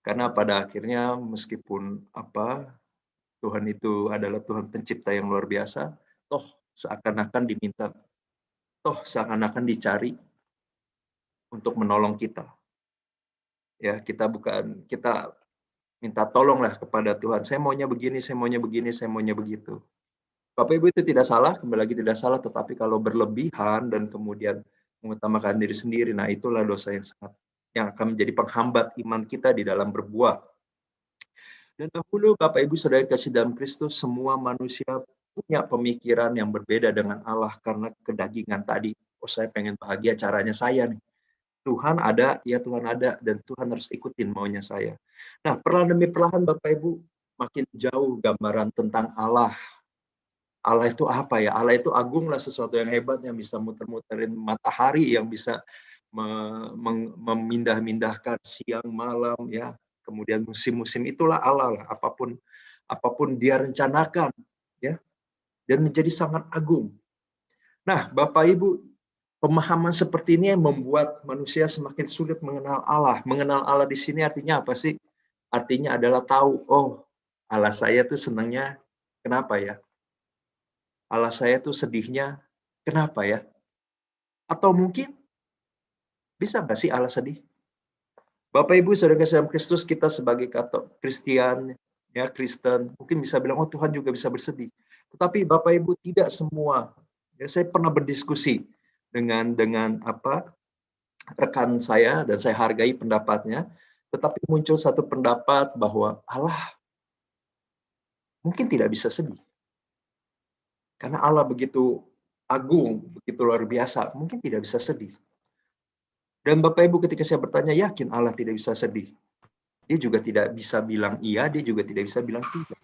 Karena pada akhirnya meskipun Tuhan itu adalah Tuhan pencipta yang luar biasa, toh seakan-akan diminta, toh seakan-akan dicari untuk menolong kita. Ya, kita minta tolonglah kepada Tuhan. Saya maunya begini, saya maunya begini, saya maunya begitu. Bapak Ibu, itu tidak salah, kembali lagi tidak salah, tetapi kalau berlebihan dan kemudian mengutamakan diri sendiri, nah itulah dosa yang akan menjadi penghambat iman kita di dalam berbuah. Dan dahulu Bapak Ibu Saudara kasih dalam Kristus, semua manusia punya pemikiran yang berbeda dengan Allah karena kedagingan tadi. Oh, saya pengen bahagia, caranya saya nih. Tuhan ada, ya Tuhan ada, dan Tuhan harus ikutin maunya saya. Nah, perlahan demi perlahan Bapak Ibu makin jauh gambaran tentang Allah. Allah itu apa ya? Allah itu agung lah, sesuatu yang hebat yang bisa muter-muterin matahari, yang bisa memindah-mindahkan siang malam ya. Kemudian musim-musim, itulah Allah lah. Apapun dia rencanakan ya, dan menjadi sangat agung. Nah, Bapak Ibu, pemahaman seperti ini yang membuat manusia semakin sulit mengenal Allah. Mengenal Allah di sini artinya apa sih? Artinya adalah tahu, oh, Allah saya tuh senangnya kenapa ya? Allah saya tuh sedihnya kenapa ya? Atau mungkin bisa nggak sih Allah sedih? Bapak Ibu Saudara kasih dalam Kristus, kita sebagai Kristen, ya Kristen, mungkin bisa bilang, oh Tuhan juga bisa bersedih. Tetapi Bapak Ibu, tidak semua. Ya, saya pernah berdiskusi dengan rekan saya, dan saya hargai pendapatnya, tetapi muncul satu pendapat bahwa Allah mungkin tidak bisa sedih. Karena Allah begitu agung, begitu luar biasa, mungkin tidak bisa sedih. Dan Bapak Ibu, ketika saya bertanya, yakin Allah tidak bisa sedih? Dia juga tidak bisa bilang iya, dia juga tidak bisa bilang tidak.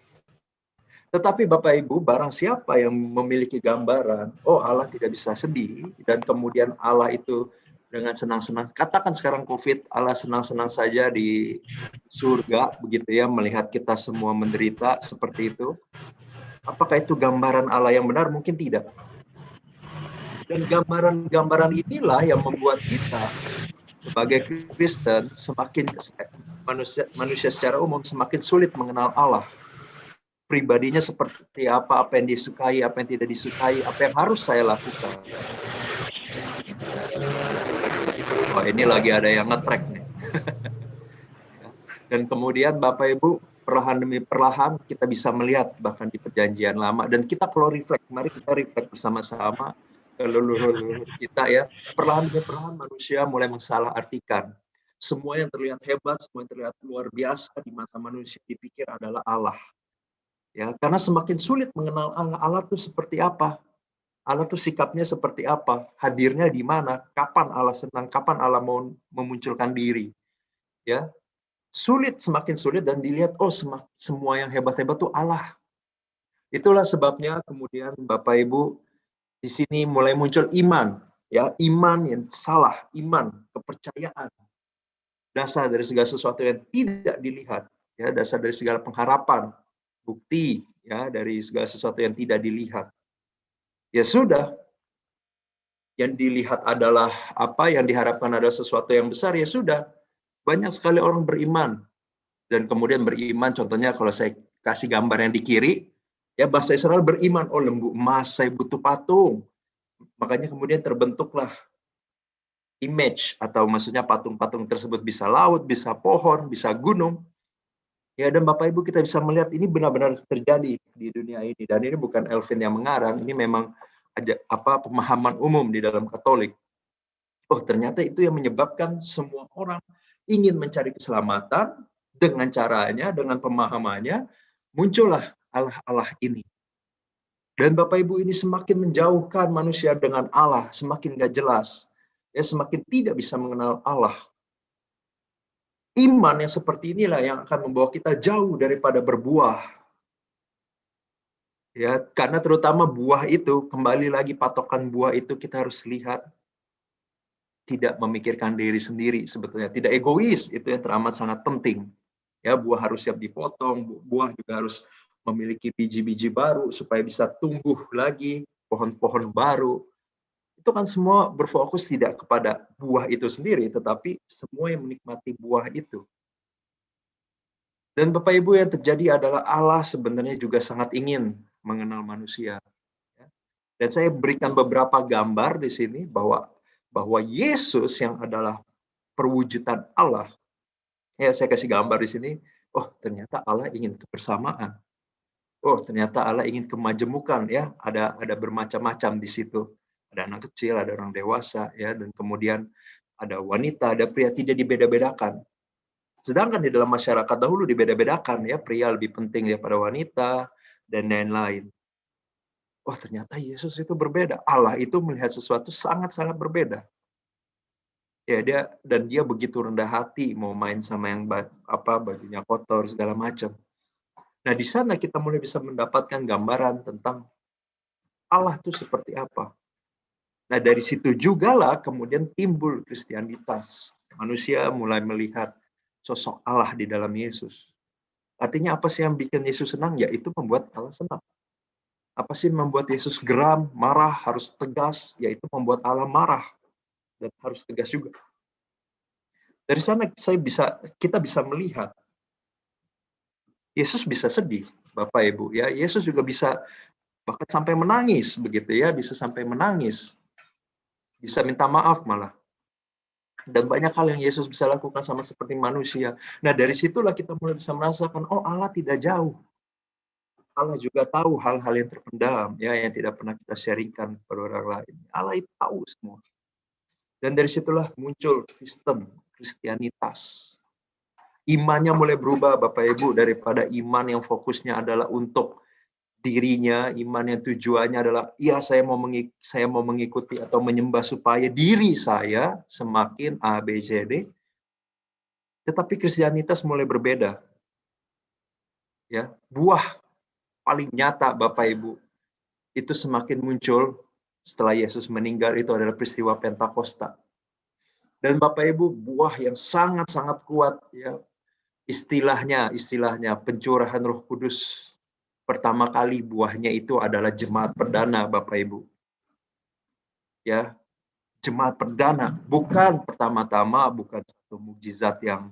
Tetapi Bapak Ibu, barang siapa yang memiliki gambaran, oh Allah tidak bisa sedih, dan kemudian Allah itu dengan senang-senang, katakan sekarang COVID, Allah senang-senang saja di surga, begitu ya, melihat kita semua menderita seperti itu. Apakah itu gambaran Allah yang benar? Mungkin tidak. Dan gambaran-gambaran inilah yang membuat kita sebagai Kristen manusia secara umum semakin sulit mengenal Allah. Pribadinya seperti apa yang disukai, apa yang tidak disukai, apa yang harus saya lakukan. Oh, ini lagi ada yang nge-track nih. Dan kemudian Bapak Ibu, perlahan demi perlahan kita bisa melihat bahkan di perjanjian lama, dan kita perlu reflect, mari kita reflect bersama-sama ke leluhur kita ya. Perlahan demi perlahan manusia mulai mensalahartikan. Semua yang terlihat hebat, semua yang terlihat luar biasa di mata manusia dipikir adalah Allah. Ya, karena semakin sulit mengenal Allah. Allah itu seperti apa? Allah itu sikapnya seperti apa? Hadirnya di mana? Kapan Allah senang? Kapan Allah mau memunculkan diri? Ya, semakin sulit, dan dilihat, oh semua yang hebat-hebat itu Allah. Itulah sebabnya kemudian Bapak Ibu di sini mulai muncul iman, ya, iman yang salah, iman, kepercayaan. Dasar dari segala sesuatu yang tidak dilihat, ya, dasar dari segala pengharapan, bukti, ya, dari segala sesuatu yang tidak dilihat. Ya sudah, yang dilihat adalah apa, yang diharapkan adalah sesuatu yang besar, ya sudah. Banyak sekali orang beriman, dan kemudian beriman. Contohnya kalau saya kasih gambar yang di kiri, ya bangsa Israel beriman, oh lembu emas, saya butuh patung. Makanya kemudian terbentuklah image, atau maksudnya patung-patung tersebut bisa laut, bisa pohon, bisa gunung. Ya, dan Bapak Ibu kita bisa melihat ini benar-benar terjadi di dunia ini. Dan ini bukan Elvin yang mengarang, ini memang pemahaman umum di dalam Katolik. Oh, ternyata itu yang menyebabkan semua orang ingin mencari keselamatan dengan caranya, dengan pemahamannya, muncullah Allah-Allah ini. Dan Bapak Ibu ini semakin menjauhkan manusia dengan Allah, semakin gak jelas. Ya, semakin tidak bisa mengenal Allah. Iman yang seperti inilah yang akan membawa kita jauh daripada berbuah. Ya, karena terutama buah itu, kembali lagi patokan buah itu kita harus lihat tidak memikirkan diri sendiri sebetulnya, tidak egois, itu yang teramat sangat penting. Ya, buah harus siap dipotong, buah juga harus memiliki biji-biji baru supaya bisa tumbuh lagi, pohon-pohon baru. Itu kan semua berfokus tidak kepada buah itu sendiri, tetapi semua yang menikmati buah itu. Dan Bapak Ibu, yang terjadi adalah Allah sebenarnya juga sangat ingin mengenal manusia. Dan saya berikan beberapa gambar di sini bahwa Yesus yang adalah perwujudan Allah. Ya, saya kasih gambar di sini. Oh, ternyata Allah ingin kebersamaan. Oh, ternyata Allah ingin kemajemukan, ya. Ada bermacam-macam di situ. Ada anak kecil, ada orang dewasa, ya, dan kemudian ada wanita, ada pria, tidak dibeda-bedakan. Sedangkan di dalam masyarakat dahulu dibeda-bedakan, ya, pria lebih penting daripada wanita dan lain-lain. Wah, ternyata Yesus itu berbeda. Allah itu melihat sesuatu sangat-sangat berbeda. Ya, dia begitu rendah hati mau main sama yang bajunya kotor segala macam. Nah, di sana kita mulai bisa mendapatkan gambaran tentang Allah itu seperti apa. Nah, dari situ jugalah kemudian timbul Kristianitas. Manusia mulai melihat sosok Allah di dalam Yesus. Artinya apa sih yang bikin Yesus senang? Ya, itu membuat Allah senang. Apa sih membuat Yesus geram, marah, harus tegas? Yaitu membuat Allah marah dan harus tegas juga. Dari sana kita bisa melihat Yesus bisa sedih, Bapak Ibu, ya. Yesus juga bisa bahkan sampai menangis begitu, ya, bisa sampai menangis. Bisa minta maaf malah. Dan banyak hal yang Yesus bisa lakukan sama seperti manusia. Nah, dari situlah kita mulai bisa merasakan, oh, Allah tidak jauh. Allah juga tahu hal-hal yang terpendam, ya, yang tidak pernah kita sharingkan kepada orang lain. Allah itu tahu semua. Dan dari situlah muncul Kristianitas. Imannya mulai berubah, Bapak Ibu, daripada iman yang fokusnya adalah untuk dirinya, iman yang tujuannya adalah, ya, saya mau mengikuti atau menyembah supaya diri saya semakin A, B, C, D. Tetapi Kristianitas mulai berbeda. Ya, buah paling nyata, Bapak Ibu, itu semakin muncul setelah Yesus meninggal, itu adalah peristiwa Pentakosta. Dan Bapak Ibu, buah yang sangat-sangat kuat, ya, istilahnya pencurahan Roh Kudus. Pertama kali buahnya itu adalah jemaat perdana, Bapak Ibu. Ya, jemaat perdana, bukan pertama-tama, bukan satu mukjizat yang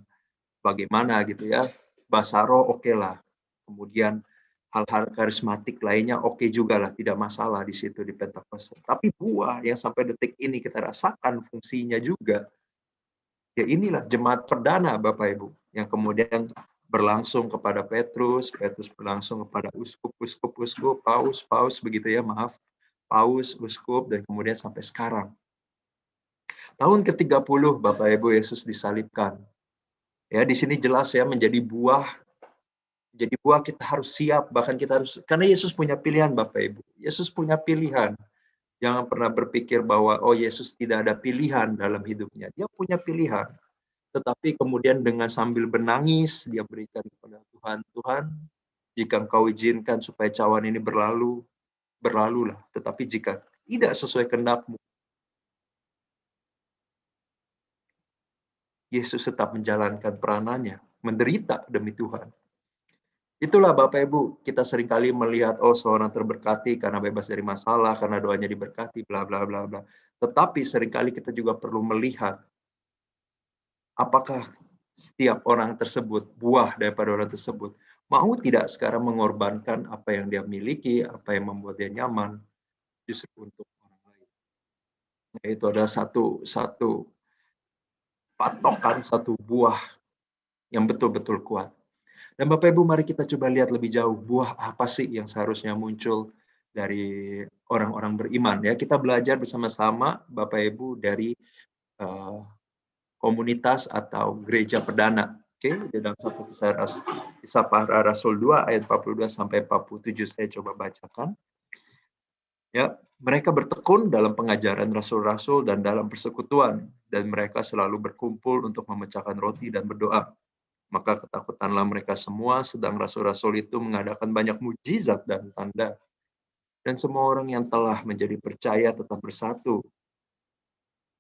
bagaimana gitu, ya. Bahasa roh oke lah. Kemudian hal-hal karismatik lainnya oke juga lah, tidak masalah di situ di Pentakosta. Tapi buah yang sampai detik ini kita rasakan fungsinya juga, ya inilah jemaat perdana, Bapak Ibu, yang kemudian berlangsung kepada Petrus berlangsung kepada uskup, paus begitu, ya, maaf, paus, uskup, dan kemudian sampai sekarang. Tahun ke-30 Bapak Ibu Yesus disalibkan. Ya, di sini jelas, ya, menjadi buah kita harus siap, bahkan kita harus, karena Yesus punya pilihan, Bapak Ibu. Yesus punya pilihan. Jangan pernah berpikir bahwa, oh, Yesus tidak ada pilihan dalam hidupnya. Dia punya pilihan. Tetapi kemudian dengan sambil menangis, dia berikan kepada Tuhan, Tuhan, jika Engkau izinkan supaya cawan ini berlalu, berlalulah. Tetapi jika tidak sesuai kehendak-Mu, Yesus tetap menjalankan peranannya, menderita demi Tuhan. Itulah Bapak Ibu, kita seringkali melihat, oh, seorang terberkati karena bebas dari masalah, karena doanya diberkati, bla bla bla bla. Tetapi seringkali kita juga perlu melihat apakah setiap orang tersebut, buah daripada orang tersebut, mau tidak sekarang mengorbankan apa yang dia miliki, apa yang membuat dia nyaman, justru untuk orang lain. Nah, itu adalah satu patokan, satu buah yang betul-betul kuat. Dan Bapak Ibu, mari kita coba lihat lebih jauh, buah apa sih yang seharusnya muncul dari orang-orang beriman. Ya, kita belajar bersama-sama Bapak Ibu dari komunitas atau gereja perdana. Oke, di dalam satu Kisah Para Rasul 2 ayat 42 sampai 47 saya coba bacakan. Ya, mereka bertekun dalam pengajaran rasul-rasul dan dalam persekutuan, dan mereka selalu berkumpul untuk memecahkan roti dan berdoa. Maka ketakutanlah mereka semua, sedang rasul-rasul itu mengadakan banyak mujizat dan tanda. Dan semua orang yang telah menjadi percaya tetap bersatu.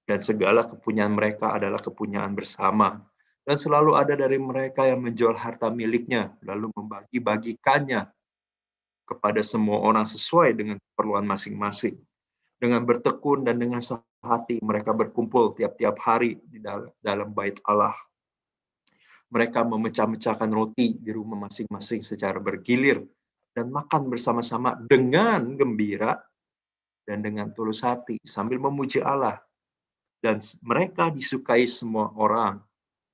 Dan segala kepunyaan mereka adalah kepunyaan bersama. Dan selalu ada dari mereka yang menjual harta miliknya, lalu membagi-bagikannya kepada semua orang sesuai dengan keperluan masing-masing. Dengan bertekun dan dengan sehati, mereka berkumpul tiap-tiap hari di dalam bait Allah. Mereka memecah-mecahkan roti di rumah masing-masing secara bergilir dan makan bersama-sama dengan gembira dan dengan tulus hati sambil memuji Allah. Dan mereka disukai semua orang.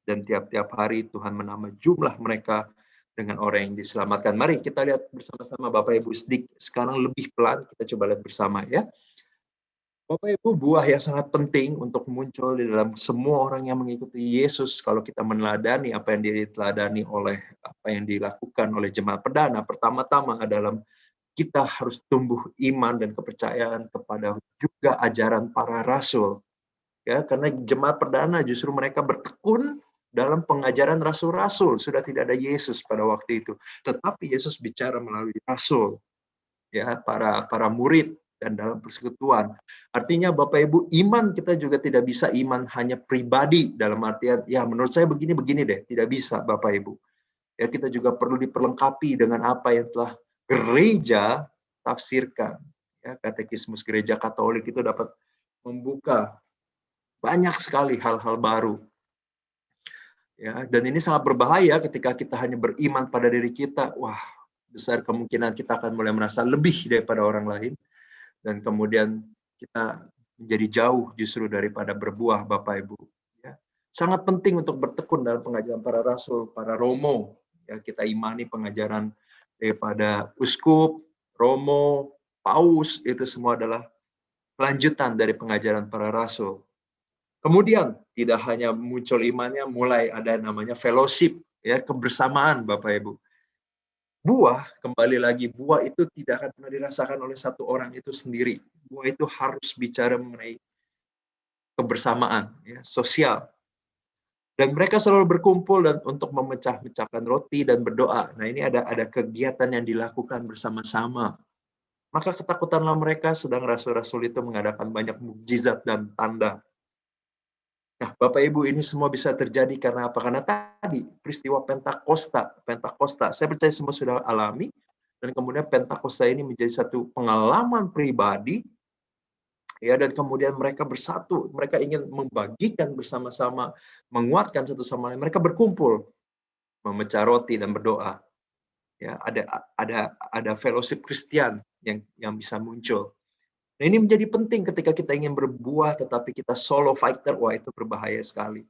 Dan tiap-tiap hari Tuhan menambah jumlah mereka dengan orang yang diselamatkan. Mari kita lihat bersama-sama Bapak Ibu sekarang lebih pelan. Kita coba lihat bersama ya. Bapak Ibu, buah yang sangat penting untuk muncul di dalam semua orang yang mengikuti Yesus. Kalau kita meneladani apa yang diteladani oleh apa yang dilakukan oleh jemaat perdana. Pertama-tama adalah kita harus tumbuh iman dan kepercayaan kepada juga ajaran para rasul. Ya, karena jemaat perdana justru mereka bertekun dalam pengajaran rasul-rasul. Sudah tidak ada Yesus pada waktu itu, tetapi Yesus bicara melalui rasul, ya, para murid dan dalam persekutuan. Artinya Bapak Ibu, iman kita juga tidak bisa iman hanya pribadi dalam artian ya menurut saya begini deh, tidak bisa Bapak Ibu. Ya, kita juga perlu diperlengkapi dengan apa yang telah gereja tafsirkan. Ya, katekismus gereja Katolik itu dapat membuka banyak sekali hal-hal baru. Ya, dan ini sangat berbahaya ketika kita hanya beriman pada diri kita. Wah, besar kemungkinan kita akan mulai merasa lebih daripada orang lain. Dan kemudian kita menjadi jauh justru daripada berbuah, Bapak Ibu. Ya, sangat penting untuk bertekun dalam pengajaran para rasul, para romo. Ya, kita imani pengajaran daripada uskup, romo, paus, itu semua adalah kelanjutan dari pengajaran para rasul. Kemudian tidak hanya muncul imannya, mulai ada namanya fellowship, ya, kebersamaan Bapak Ibu. Buah, kembali lagi, buah itu tidak akan pernah dirasakan oleh satu orang itu sendiri. Buah itu harus bicara mengenai kebersamaan, ya, sosial. Dan mereka selalu berkumpul dan untuk memecah-mecahkan roti dan berdoa. Nah, ini ada kegiatan yang dilakukan bersama-sama. Maka ketakutanlah mereka, sedang rasul-rasul itu mengadakan banyak mukjizat dan tanda. Nah, Bapak Ibu, ini semua bisa terjadi karena apa? Karena tadi peristiwa Pentakosta. Saya percaya semua sudah alami, dan kemudian Pentakosta ini menjadi satu pengalaman pribadi, ya, dan kemudian mereka bersatu, mereka ingin membagikan bersama-sama, menguatkan satu sama lain. Mereka berkumpul, memecah roti dan berdoa. Ya, ada fellowship Kristen yang bisa muncul. Nah, ini menjadi penting ketika kita ingin berbuah tetapi kita solo fighter, wah itu berbahaya sekali.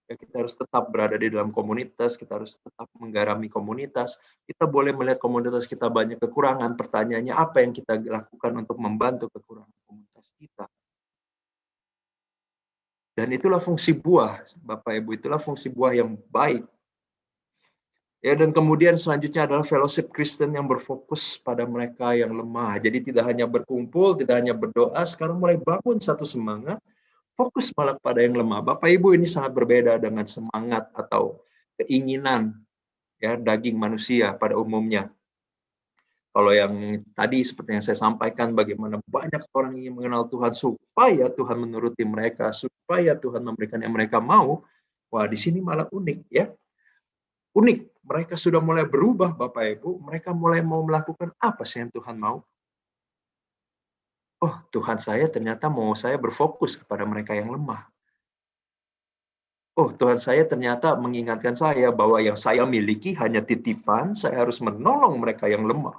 Ya, kita harus tetap berada di dalam komunitas, kita harus tetap menggarami komunitas. Kita boleh melihat komunitas kita banyak kekurangan, pertanyaannya apa yang kita lakukan untuk membantu kekurangan komunitas kita. Dan itulah fungsi buah, Bapak Ibu, itulah fungsi buah yang baik. Ya, dan kemudian selanjutnya adalah fellowship Kristen yang berfokus pada mereka yang lemah. Jadi tidak hanya berkumpul, tidak hanya berdoa, sekarang mulai bangun satu semangat, fokus malah pada yang lemah. Bapak Ibu, ini sangat berbeda dengan semangat atau keinginan, ya, daging manusia pada umumnya. Kalau yang tadi seperti yang saya sampaikan, bagaimana banyak orang ingin mengenal Tuhan supaya Tuhan menuruti mereka, supaya Tuhan memberikan yang mereka mau. Wah, di sini malah unik, ya. Unik, mereka sudah mulai berubah Bapak Ibu, mereka mulai mau melakukan apa sih yang Tuhan mau? Oh, Tuhan saya ternyata mau saya berfokus kepada mereka yang lemah. oh Tuhan saya ternyata mengingatkan saya bahwa yang saya miliki hanya titipan, saya harus menolong mereka yang lemah.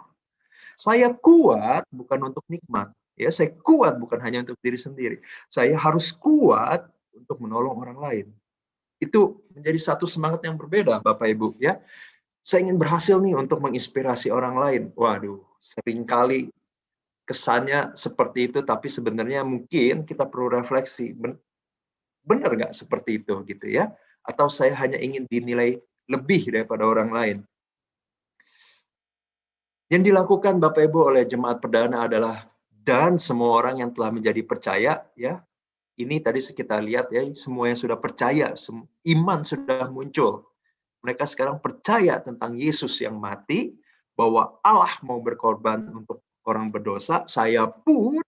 Saya kuat bukan untuk nikmat, ya saya kuat bukan hanya untuk diri sendiri. Saya harus kuat untuk menolong orang lain. Itu menjadi satu semangat yang berbeda, Bapak Ibu, ya. Saya ingin berhasil nih untuk menginspirasi orang lain. Waduh, seringkali kesannya seperti itu, tapi sebenarnya mungkin kita perlu refleksi. Benar nggak seperti itu, gitu ya? Atau saya hanya ingin dinilai lebih daripada orang lain? Yang dilakukan Bapak Ibu oleh jemaat perdana adalah dan semua orang yang telah menjadi percaya, ya. Ini tadi kita lihat ya, semua yang sudah percaya, iman sudah muncul. Mereka sekarang percaya tentang Yesus yang mati, bahwa Allah mau berkorban untuk orang berdosa, saya pun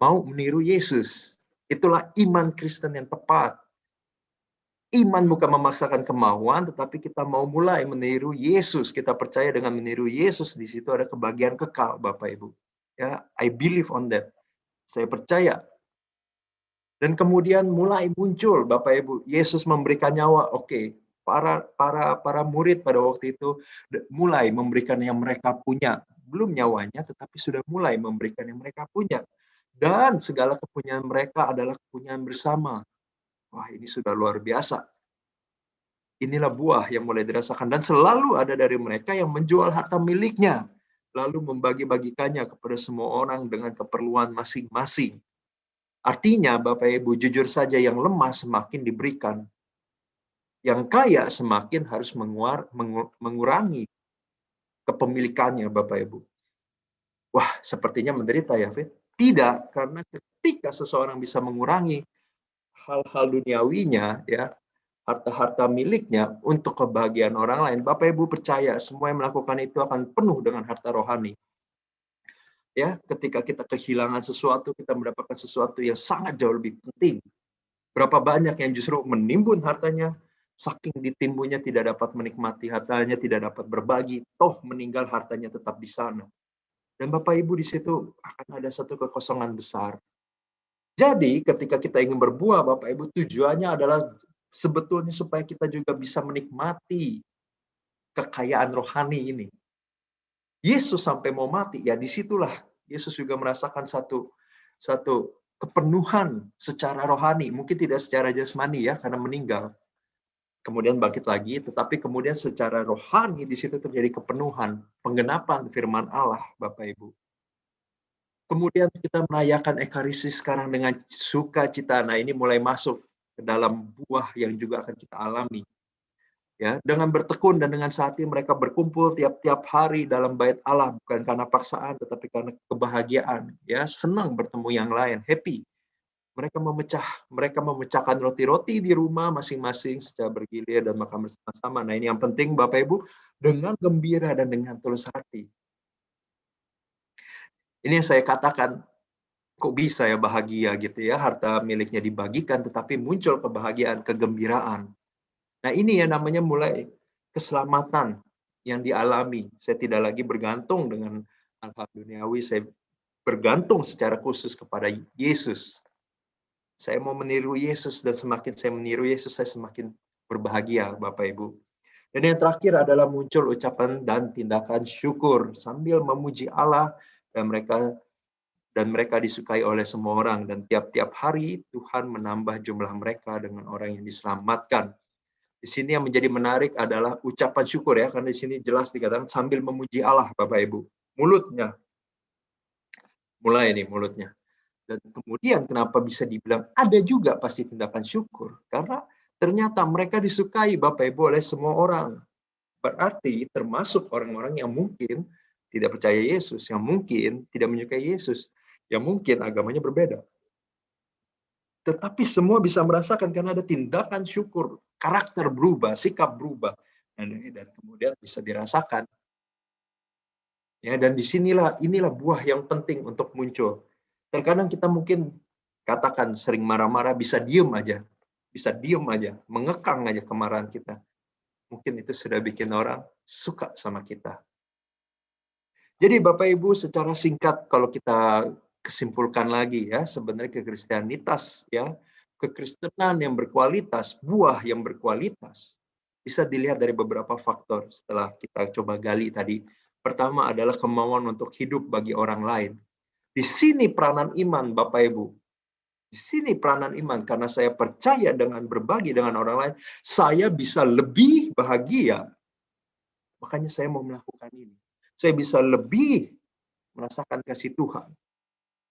mau meniru Yesus. Itulah iman Kristen yang tepat. Iman bukan memaksakan kemauan, tetapi kita mau mulai meniru Yesus. Kita percaya dengan meniru Yesus, di situ ada kebahagiaan kekal, Bapak Ibu. Ya, I believe on that. Saya percaya. Dan kemudian mulai muncul, Bapak Ibu, Yesus memberikan nyawa. Oke, para murid pada waktu itu mulai memberikan yang mereka punya. Belum nyawanya, tetapi sudah mulai memberikan yang mereka punya. Dan segala kepunyaan mereka adalah kepunyaan bersama. Wah, ini sudah luar biasa. Inilah buah yang mulai dirasakan. Dan selalu ada dari mereka yang menjual harta miliknya, lalu membagi-bagikannya kepada semua orang dengan keperluan masing-masing. Artinya, Bapak Ibu, jujur saja yang lemah semakin diberikan. Yang kaya semakin harus mengurangi kepemilikannya, Bapak Ibu. Wah, sepertinya menderita ya, Fit? Tidak, karena ketika seseorang bisa mengurangi hal-hal duniawinya, ya, harta-harta miliknya untuk kebahagiaan orang lain, Bapak Ibu percaya semua yang melakukan itu akan penuh dengan harta rohani. Ya, ketika kita kehilangan sesuatu, kita mendapatkan sesuatu yang sangat jauh lebih penting. Berapa banyak yang justru menimbun hartanya, saking ditimbunnya tidak dapat menikmati hartanya, tidak dapat berbagi, toh meninggal hartanya tetap di sana. Dan Bapak Ibu di situ akan ada satu kekosongan besar. Jadi ketika kita ingin berbuah, Bapak Ibu, tujuannya adalah sebetulnya supaya kita juga bisa menikmati kekayaan rohani ini. Yesus sampai mau mati, ya disitulah Yesus juga merasakan satu kepenuhan secara rohani, mungkin tidak secara jasmani ya, karena meninggal. Kemudian bangkit lagi, tetapi kemudian secara rohani di situ terjadi kepenuhan, penggenapan firman Allah, Bapak Ibu. Kemudian kita merayakan Ekaristi sekarang dengan sukacita. Nah, ini mulai masuk ke dalam buah yang juga akan kita alami. Ya, dengan bertekun dan dengan hati mereka berkumpul tiap-tiap hari dalam bait Allah, bukan karena paksaan tetapi karena kebahagiaan, ya, senang bertemu yang lain, happy. Mereka memecahkan roti-roti di rumah masing-masing secara bergilir dan makan bersama-sama. Nah, ini yang penting Bapak Ibu, dengan gembira dan dengan tulus hati. Ini yang saya katakan, kok bisa ya bahagia gitu ya, harta miliknya dibagikan tetapi muncul kebahagiaan, kegembiraan. Nah, ini yang namanya mulai keselamatan yang dialami. Saya tidak lagi bergantung dengan hal-hal duniawi, saya bergantung secara khusus kepada Yesus. Saya mau meniru Yesus, dan semakin saya meniru Yesus, saya semakin berbahagia, Bapak Ibu. Dan yang terakhir adalah muncul ucapan dan tindakan syukur sambil memuji Allah, dan mereka disukai oleh semua orang. Dan tiap-tiap hari Tuhan menambah jumlah mereka dengan orang yang diselamatkan. Di sini yang menjadi menarik adalah ucapan syukur ya, karena di sini jelas dikatakan sambil memuji Allah, Bapak Ibu. Mulutnya. Mulai nih mulutnya. Dan kemudian kenapa bisa dibilang ada juga pasti tindakan syukur? Karena ternyata mereka disukai, Bapak Ibu, oleh semua orang. Berarti termasuk orang-orang yang mungkin tidak percaya Yesus, yang mungkin tidak menyukai Yesus, yang mungkin agamanya berbeda. Tetapi semua bisa merasakan karena ada tindakan syukur, karakter berubah, sikap berubah, dan kemudian bisa dirasakan. Ya, dan inilah buah yang penting untuk muncul. Terkadang kita mungkin katakan sering marah-marah, bisa diem aja, mengekang aja kemarahan kita. Mungkin itu sudah bikin orang suka sama kita. Jadi Bapak Ibu, secara singkat kalau kita kesimpulkan lagi ya, sebenarnya kekristianitas ya kekristenan yang berkualitas, buah yang berkualitas, bisa dilihat dari beberapa faktor setelah kita coba gali tadi. Pertama adalah kemauan untuk hidup bagi orang lain. Di sini peranan iman, Bapak Ibu. Di sini peranan iman, karena saya percaya dengan berbagi dengan orang lain, saya bisa lebih bahagia. Makanya saya mau melakukan ini. Saya bisa lebih merasakan kasih Tuhan.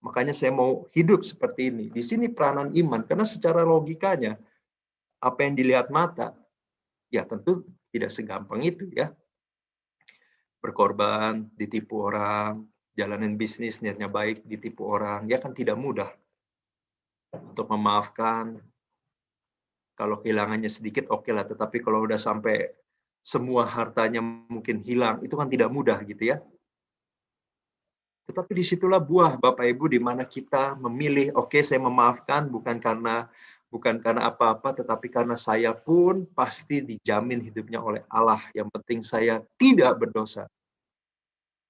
Makanya saya mau hidup seperti ini. Di sini peranan iman, karena secara logikanya, apa yang dilihat mata, ya tentu tidak segampang itu ya. Berkorban, ditipu orang, jalanin bisnis, niatnya baik, ditipu orang, ya kan tidak mudah. Untuk memaafkan, kalau kehilangannya sedikit oke lah, tetapi kalau udah sampai semua hartanya mungkin hilang, itu kan tidak mudah gitu ya. Tetapi disitulah buah Bapak Ibu, di mana kita memilih, oke, saya memaafkan bukan karena apa-apa, tetapi karena saya pun pasti dijamin hidupnya oleh Allah. Yang penting saya tidak berdosa.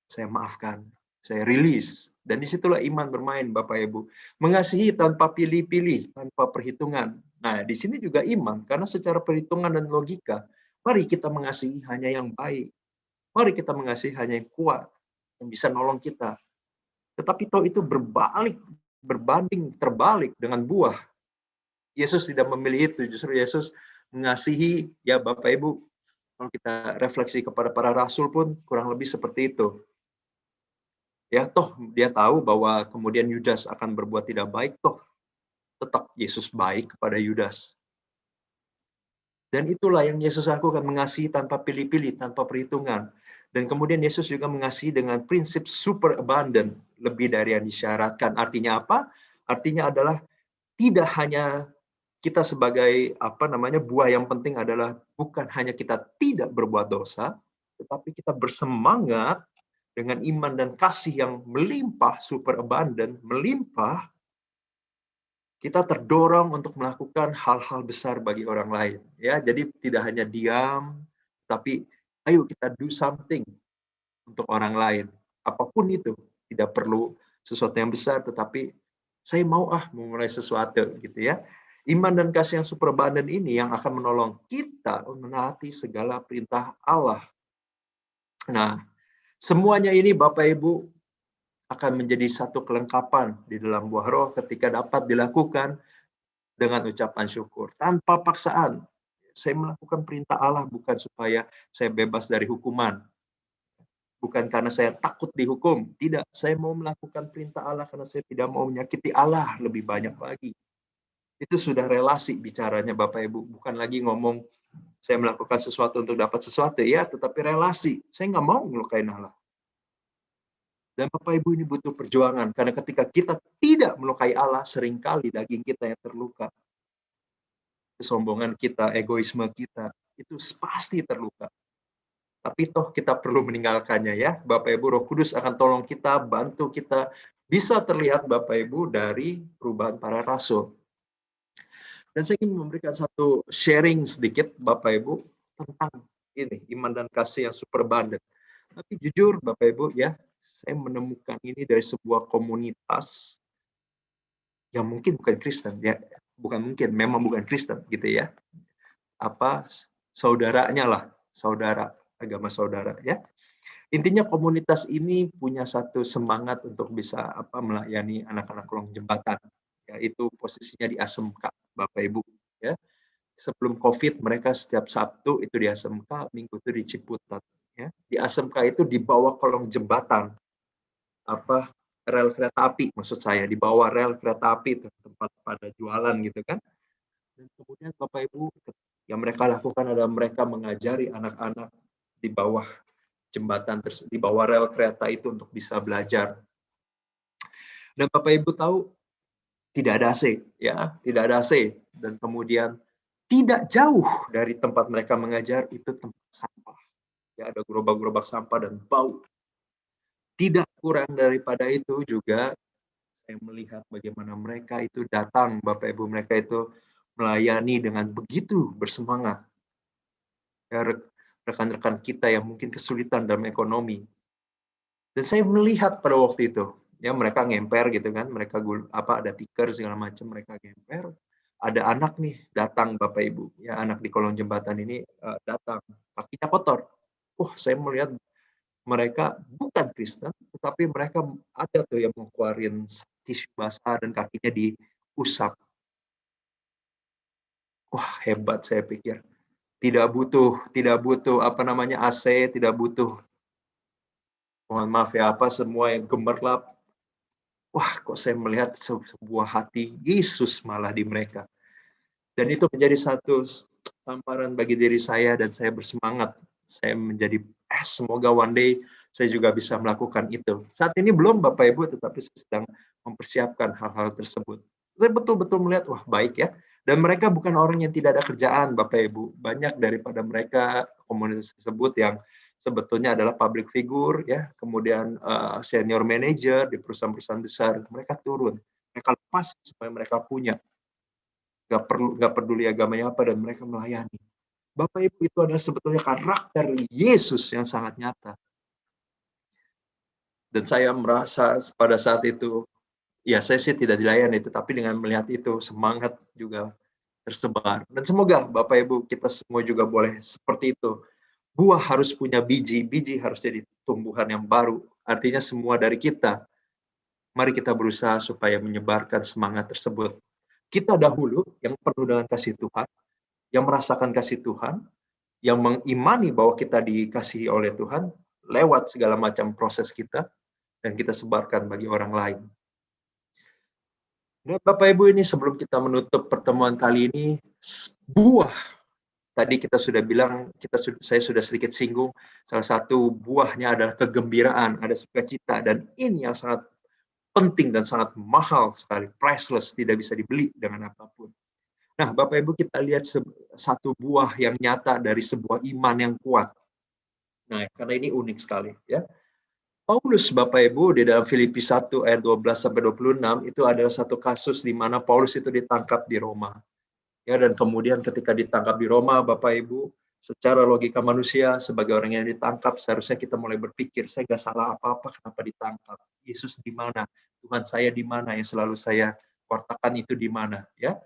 Saya maafkan, saya rilis. Dan disitulah iman bermain Bapak Ibu. Mengasihi tanpa pilih-pilih, tanpa perhitungan. Nah, di sini juga iman, karena secara perhitungan dan logika, mari kita mengasihi hanya yang baik. Mari kita mengasihi hanya yang kuat, yang bisa nolong kita. Tetapi toh itu berbanding terbalik dengan buah. Yesus tidak memilih itu, justru Yesus mengasihi, ya Bapak Ibu, kalau kita refleksi kepada para rasul pun kurang lebih seperti itu. Ya, toh dia tahu bahwa kemudian Yudas akan berbuat tidak baik, toh tetap Yesus baik kepada Yudas. Dan itulah yang Yesus lakukan, mengasihi tanpa pilih-pilih, tanpa perhitungan. Dan kemudian Yesus juga mengasihi dengan prinsip super abundant, lebih dari yang disyaratkan. Artinya apa? Artinya adalah tidak hanya kita sebagai buah, yang penting adalah bukan hanya kita tidak berbuat dosa, tetapi kita bersemangat dengan iman dan kasih yang melimpah, super abundant, melimpah. Kita terdorong untuk melakukan hal-hal besar bagi orang lain. Ya, jadi tidak hanya diam, tapi ayo kita do something untuk orang lain. Apapun itu, tidak perlu sesuatu yang besar, tetapi saya mau memulai sesuatu gitu ya. Iman dan kasih yang super abundant ini yang akan menolong kita menaati segala perintah Allah. Nah, semuanya ini Bapak Ibu akan menjadi satu kelengkapan di dalam buah roh ketika dapat dilakukan dengan ucapan syukur, tanpa paksaan. Saya melakukan perintah Allah bukan supaya saya bebas dari hukuman. Bukan karena saya takut dihukum. Tidak, saya mau melakukan perintah Allah karena saya tidak mau menyakiti Allah lebih banyak lagi. Itu sudah relasi bicaranya Bapak Ibu. Bukan lagi ngomong saya melakukan sesuatu untuk dapat sesuatu, ya, tetapi relasi. Saya nggak mau ngelukain Allah. Dan Bapak Ibu, ini butuh perjuangan. Karena ketika kita tidak melukai Allah, seringkali daging kita yang terluka. Kesombongan kita, egoisme kita, itu pasti terluka. Tapi toh kita perlu meninggalkannya ya. Bapak Ibu, Roh Kudus akan tolong kita, bantu kita. Bisa terlihat Bapak Ibu dari perubahan para rasul. Dan saya ingin memberikan satu sharing sedikit Bapak Ibu tentang ini, iman dan kasih yang super abundant. Tapi jujur Bapak Ibu ya, saya menemukan ini dari sebuah komunitas yang mungkin bukan Kristen ya, memang bukan Kristen gitu ya. Saudaranya lah, agama saudara ya. Intinya komunitas ini punya satu semangat untuk bisa melayani anak-anak kolong jembatan. Yaitu posisinya di ASMK, Bapak Ibu ya. Sebelum Covid mereka setiap Sabtu itu di ASMK, Minggu itu di Ciputat ya. Di ASMK itu di bawah kolong jembatan. Rel kereta api, maksud saya di bawah rel kereta api itu tempat pada jualan gitu kan. Dan kemudian Bapak Ibu yang mereka lakukan adalah mereka mengajari anak-anak di bawah jembatan, di bawah rel kereta itu untuk bisa belajar. Dan Bapak Ibu tahu tidak ada AC ya, tidak ada AC, dan kemudian tidak jauh dari tempat mereka mengajar itu tempat sampah. Ya, ada gerobak-gerobak sampah dan bau. Tidak kurang daripada itu juga saya melihat bagaimana mereka itu datang, Bapak Ibu, mereka itu melayani dengan begitu bersemangat. Ya, rekan-rekan kita yang mungkin kesulitan dalam ekonomi. Dan saya melihat pada waktu itu, ya mereka ngemper gitu kan, mereka ada tikar segala macam, mereka ngemper. ada anak nih datang Bapak Ibu, ya anak di kolong jembatan ini datang, kakinya kotor. Saya melihat mereka bukan Kristen, tetapi mereka ada tuh yang mau keluarin tisu basah dan kakinya diusap. Hebat saya pikir. Tidak butuh AC, tidak butuh, mohon maaf ya, semua yang gemerlap. Kok saya melihat sebuah hati Yesus malah di mereka. Dan itu menjadi satu tamparan bagi diri saya, dan saya bersemangat. Saya menjadi, semoga one day saya juga bisa melakukan itu. Saat ini belum Bapak Ibu, tetapi saya sedang mempersiapkan hal-hal tersebut. Saya betul-betul melihat, baik ya. Dan mereka bukan orang yang tidak ada kerjaan Bapak Ibu. Banyak daripada mereka komunitas tersebut yang sebetulnya adalah public figure, ya, kemudian senior manager di perusahaan-perusahaan besar. Mereka turun, mereka lepas supaya mereka punya. Nggak peduli agamanya apa, dan mereka melayani. Bapak Ibu, itu adalah sebetulnya karakter Yesus yang sangat nyata. Dan saya merasa pada saat itu, ya saya sih tidak dilayani, tetapi dengan melihat itu, semangat juga tersebar. Dan semoga Bapak Ibu, kita semua juga boleh seperti itu. Buah harus punya biji harus jadi tumbuhan yang baru. Artinya semua dari kita, mari kita berusaha supaya menyebarkan semangat tersebut. Kita dahulu yang penuh dengan kasih Tuhan, yang merasakan kasih Tuhan, yang mengimani bahwa kita dikasihi oleh Tuhan, lewat segala macam proses kita, dan kita sebarkan bagi orang lain. Nah, Bapak Ibu, ini sebelum kita menutup pertemuan kali ini, buah. Tadi kita sudah bilang, saya sudah sedikit singgung, salah satu buahnya adalah kegembiraan, ada sukacita, dan ini yang sangat penting dan sangat mahal sekali, priceless, tidak bisa dibeli dengan apapun. Nah, Bapak Ibu, kita lihat satu buah yang nyata dari sebuah iman yang kuat. Nah, karena ini unik sekali, ya. Paulus, Bapak Ibu, di dalam Filipi 1 ayat 12-26 itu adalah satu kasus di mana Paulus itu ditangkap di Roma. Ya, dan kemudian ketika ditangkap di Roma, Bapak Ibu, secara logika manusia, sebagai orang yang ditangkap, seharusnya kita mulai berpikir, saya nggak salah apa-apa, kenapa ditangkap? Yesus di mana? Tuhan saya di mana yang selalu saya wartakan itu di mana? Ya,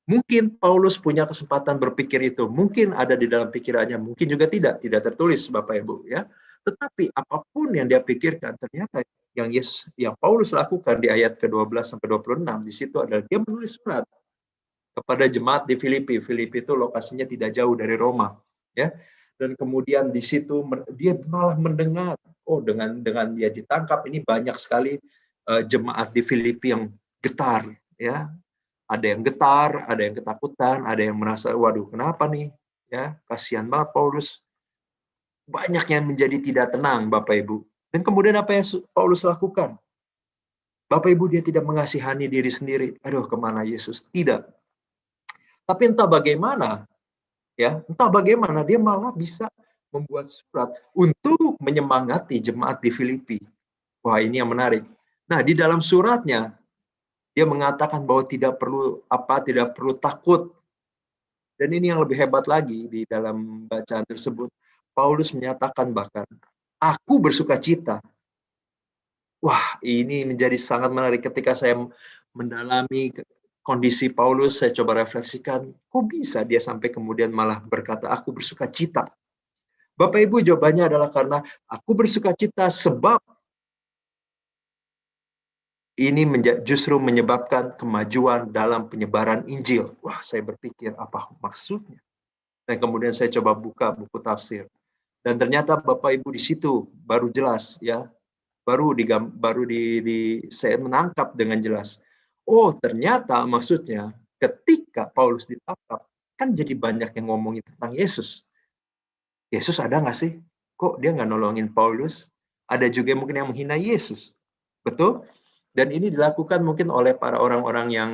mungkin Paulus punya kesempatan berpikir itu, mungkin ada di dalam pikirannya, mungkin juga tidak tertulis Bapak Ibu, ya. Tetapi apapun yang dia pikirkan, ternyata yang Paulus lakukan di ayat ke-12-26 di situ adalah dia menulis surat kepada jemaat di Filipi. Filipi itu lokasinya tidak jauh dari Roma, ya. Dan kemudian di situ dia malah mendengar, dengan dia ditangkap ini banyak sekali jemaat di Filipi yang getar, ya. Ada yang getar, ada yang ketakutan, ada yang merasa, waduh, kenapa nih? Ya, kasihan banget Paulus. Banyak yang menjadi tidak tenang, Bapak Ibu. Dan kemudian apa yang Paulus lakukan? Bapak Ibu, dia tidak mengasihani diri sendiri. Aduh, kemana Yesus? Tidak. Tapi entah bagaimana, ya, dia malah bisa membuat surat untuk menyemangati jemaat di Filipi. Wah, ini yang menarik. Nah, di dalam suratnya dia mengatakan bahwa tidak perlu takut. Dan ini yang lebih hebat lagi di dalam bacaan tersebut. Paulus menyatakan bahkan, aku bersukacita. Wah, ini menjadi sangat menarik ketika saya mendalami kondisi Paulus, saya coba refleksikan, kok bisa dia sampai kemudian malah berkata, aku bersukacita. Bapak Ibu, jawabannya adalah karena aku bersukacita sebab ini justru menyebabkan kemajuan dalam penyebaran Injil. Wah, saya berpikir apa maksudnya? Dan kemudian saya coba buka buku tafsir. Dan ternyata Bapak Ibu di situ baru jelas, ya. Saya menangkap dengan jelas. Oh, ternyata maksudnya ketika Paulus ditangkap, kan jadi banyak yang ngomongin tentang Yesus. Yesus ada nggak sih? Kok dia nggak nolongin Paulus? Ada juga mungkin yang menghina Yesus. Betul? Dan ini dilakukan mungkin oleh para orang-orang yang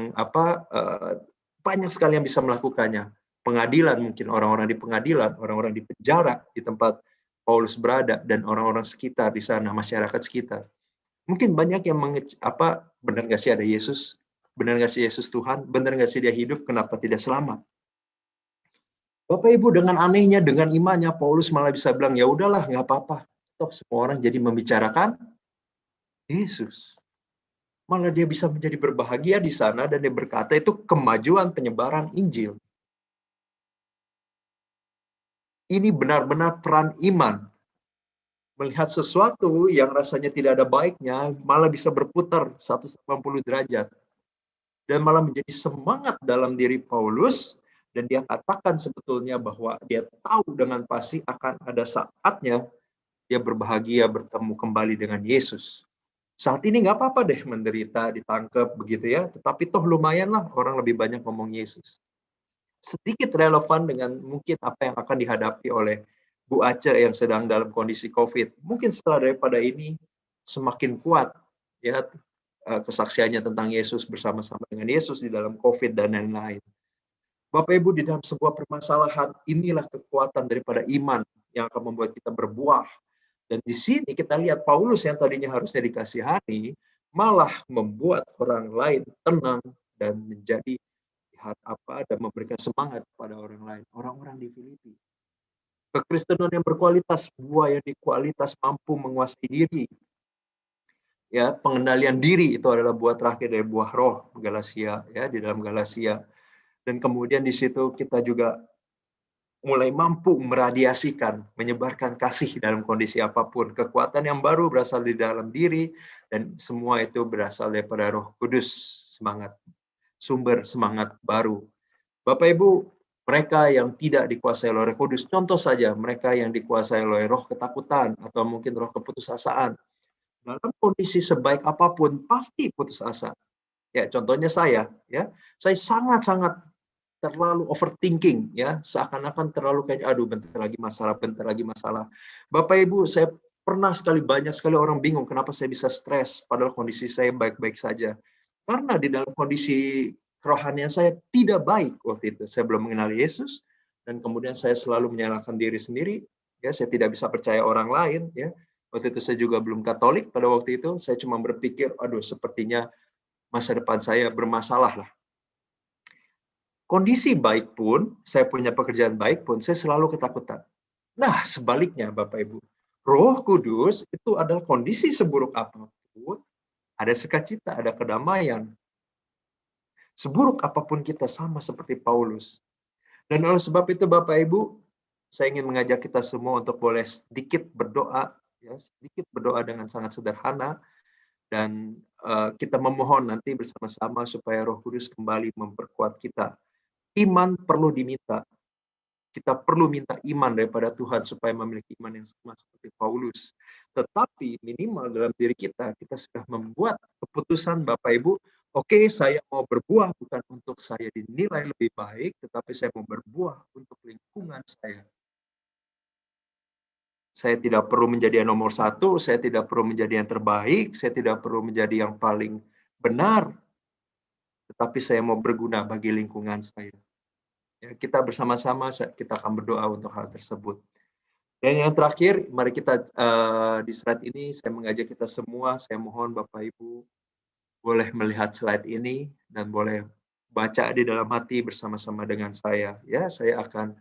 banyak sekali yang bisa melakukannya. Pengadilan mungkin, orang-orang di pengadilan, orang-orang di penjara di tempat Paulus berada, dan orang-orang sekitar di sana, masyarakat sekitar. Mungkin banyak yang benar nggak sih ada Yesus? Benar nggak sih Yesus Tuhan? Benar nggak sih dia hidup? Kenapa tidak selamat? Bapak Ibu, dengan anehnya, dengan imannya, Paulus malah bisa bilang, ya udahlah, nggak apa-apa. Toh semua orang jadi membicarakan Yesus. Malah dia bisa menjadi berbahagia di sana dan dia berkata itu kemajuan penyebaran Injil. Ini benar-benar peran iman. Melihat sesuatu yang rasanya tidak ada baiknya, malah bisa berputar 180 derajat. Dan malah menjadi semangat dalam diri Paulus, dan dia katakan sebetulnya bahwa dia tahu dengan pasti akan ada saatnya dia berbahagia bertemu kembali dengan Yesus. Saat ini nggak apa-apa deh menderita, ditangkap begitu ya, tetapi toh lumayanlah orang lebih banyak ngomong Yesus. Sedikit relevan dengan mungkin apa yang akan dihadapi oleh Bu Ace yang sedang dalam kondisi COVID. Mungkin setelah daripada ini semakin kuat ya kesaksiannya tentang Yesus bersama-sama dengan Yesus di dalam COVID dan lain-lain. Bapak Ibu, di dalam sebuah permasalahan inilah kekuatan daripada iman yang akan membuat kita berbuah. Dan di sini kita lihat Paulus yang tadinya harusnya dikasihani malah membuat orang lain tenang dan menjadi dan memberikan semangat kepada orang lain, orang-orang di Filipi. Kekristenan yang berkualitas, buah yang dikualitas mampu menguasai diri. Ya, pengendalian diri itu adalah buah terakhir dari buah roh Galatia ya, di dalam Galatia. Dan kemudian di situ kita juga mulai mampu meradiasikan, menyebarkan kasih dalam kondisi apapun. Kekuatan yang baru berasal di dalam diri dan semua itu berasal daripada Roh Kudus, semangat, sumber semangat baru. Bapak Ibu, mereka yang tidak dikuasai oleh Roh Kudus, contoh saja mereka yang dikuasai oleh roh ketakutan atau mungkin roh keputusasaan. Dalam kondisi sebaik apapun pasti putus asa. Ya, contohnya saya, ya. Saya sangat-sangat terlalu overthinking, ya. Seakan-akan terlalu kayak aduh bentar lagi masalah. Bapak Ibu, saya pernah banyak sekali orang bingung kenapa saya bisa stres padahal kondisi saya baik-baik saja. Karena di dalam kondisi kerohanian saya tidak baik waktu itu. Saya belum mengenal Yesus dan kemudian saya selalu menyalahkan diri sendiri, ya. Saya tidak bisa percaya orang lain, ya. Waktu itu saya juga belum Katolik pada waktu itu. Saya cuma berpikir, aduh sepertinya masa depan saya bermasalah lah. Kondisi baik pun, saya punya pekerjaan baik pun, saya selalu ketakutan. Nah, sebaliknya Bapak Ibu, Roh Kudus itu adalah kondisi seburuk apapun, ada sukacita, ada kedamaian. Seburuk apapun kita sama seperti Paulus. Dan oleh sebab itu Bapak Ibu, saya ingin mengajak kita semua untuk boleh sedikit berdoa, ya, sedikit berdoa dengan sangat sederhana, dan kita memohon nanti bersama-sama supaya Roh Kudus kembali memperkuat kita. Iman perlu diminta. Kita perlu minta iman daripada Tuhan supaya memiliki iman yang sama seperti Paulus. Tetapi minimal dalam diri kita sudah membuat keputusan Bapak Ibu, oke, saya mau berbuah bukan untuk saya dinilai lebih baik, tetapi saya mau berbuah untuk lingkungan saya. Saya tidak perlu menjadi yang nomor satu, saya tidak perlu menjadi yang terbaik, saya tidak perlu menjadi yang paling benar, tetapi saya mau berguna bagi lingkungan saya. Ya, kita bersama-sama kita akan berdoa untuk hal tersebut. Dan yang terakhir, mari kita di slide ini saya mengajak kita semua, saya mohon Bapak Ibu boleh melihat slide ini dan boleh baca di dalam hati bersama-sama dengan saya. Ya, saya akan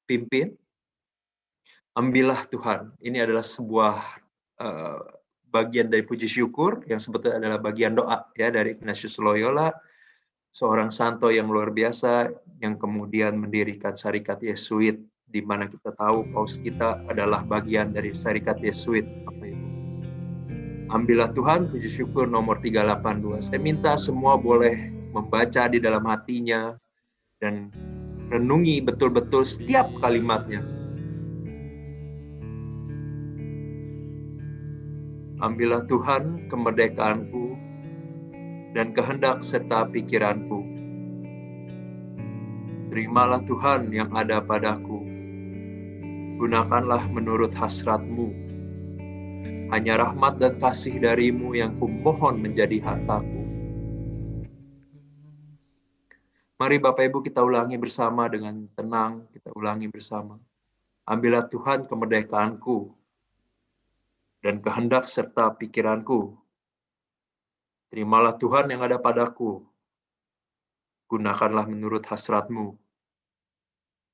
pimpin. Ambillah Tuhan. Ini adalah sebuah bagian dari puji syukur yang sebetulnya adalah bagian doa ya dari Ignatius Loyola, seorang santo yang luar biasa yang kemudian mendirikan Syarikat Yesuit, di mana kita tahu paus kita adalah bagian dari Syarikat Yesuit. Bapak Ibu. Ambillah Tuhan, puji syukur nomor 382. Saya minta semua boleh membaca di dalam hatinya dan renungi betul-betul setiap kalimatnya. Ambillah Tuhan kemerdekaanku dan kehendak serta pikiranku. Terimalah Tuhan yang ada padaku. Gunakanlah menurut hasrat-Mu. Hanya rahmat dan kasih dari-Mu yang kumohon menjadi hartaku. Mari Bapak Ibu kita ulangi bersama dengan tenang, kita ulangi bersama. Ambillah Tuhan kemerdekaanku dan kehendak serta pikiranku. Terimalah Tuhan yang ada padaku. Gunakanlah menurut hasrat-Mu.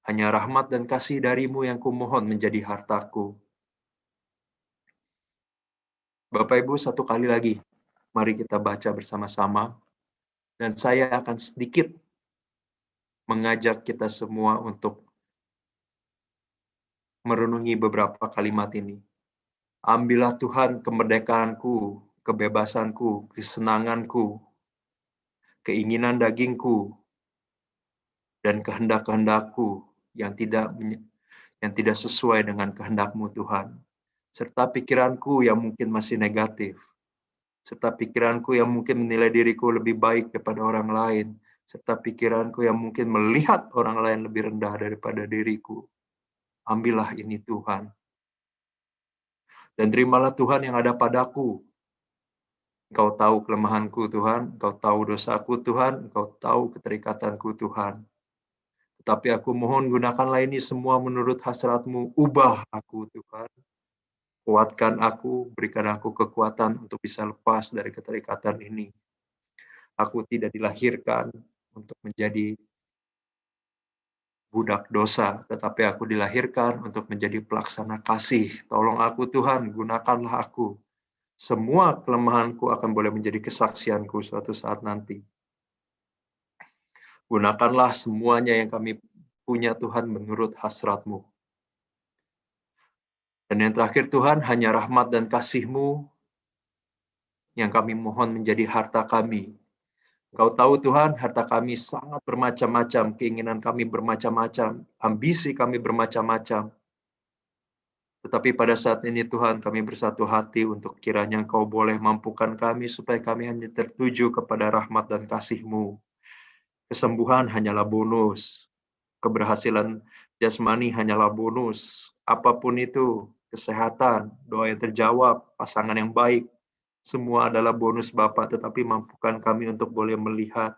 Hanya rahmat dan kasih dari-Mu yang kumohon menjadi hartaku. Bapak Ibu, satu kali lagi. Mari kita baca bersama-sama. Dan saya akan sedikit mengajak kita semua untuk merenungi beberapa kalimat ini. Ambillah Tuhan kemerdekaanku, kebebasanku, kesenanganku, keinginan dagingku, dan kehendak-kehendakku yang tidak sesuai dengan kehendak-Mu Tuhan. Serta pikiranku yang mungkin masih negatif. Serta pikiranku yang mungkin menilai diriku lebih baik daripada orang lain. Serta pikiranku yang mungkin melihat orang lain lebih rendah daripada diriku. Ambillah ini Tuhan. Dan terimalah Tuhan yang ada padaku. Engkau tahu kelemahanku Tuhan, Engkau tahu dosaku Tuhan, Engkau tahu keterikatanku Tuhan. Tetapi aku mohon gunakanlah ini semua menurut hasrat-Mu. Ubah aku Tuhan. Kuatkan aku, berikan aku kekuatan untuk bisa lepas dari keterikatan ini. Aku tidak dilahirkan untuk menjadi budak dosa, tetapi aku dilahirkan untuk menjadi pelaksana kasih. Tolong aku Tuhan, gunakanlah aku. Semua kelemahanku akan boleh menjadi kesaksianku suatu saat nanti. Gunakanlah semuanya yang kami punya Tuhan menurut hasrat-Mu. Dan yang terakhir Tuhan, hanya rahmat dan kasih-Mu yang kami mohon menjadi harta kami. Engkau tahu Tuhan, harta kami sangat bermacam-macam, keinginan kami bermacam-macam, ambisi kami bermacam-macam. Tetapi pada saat ini Tuhan, kami bersatu hati untuk kiranya Engkau boleh mampukan kami supaya kami hanya tertuju kepada rahmat dan kasih-Mu. Kesembuhan hanyalah bonus. Keberhasilan jasmani hanyalah bonus. Apapun itu, kesehatan, doa yang terjawab, pasangan yang baik, semua adalah bonus Bapa, tetapi mampukan kami untuk boleh melihat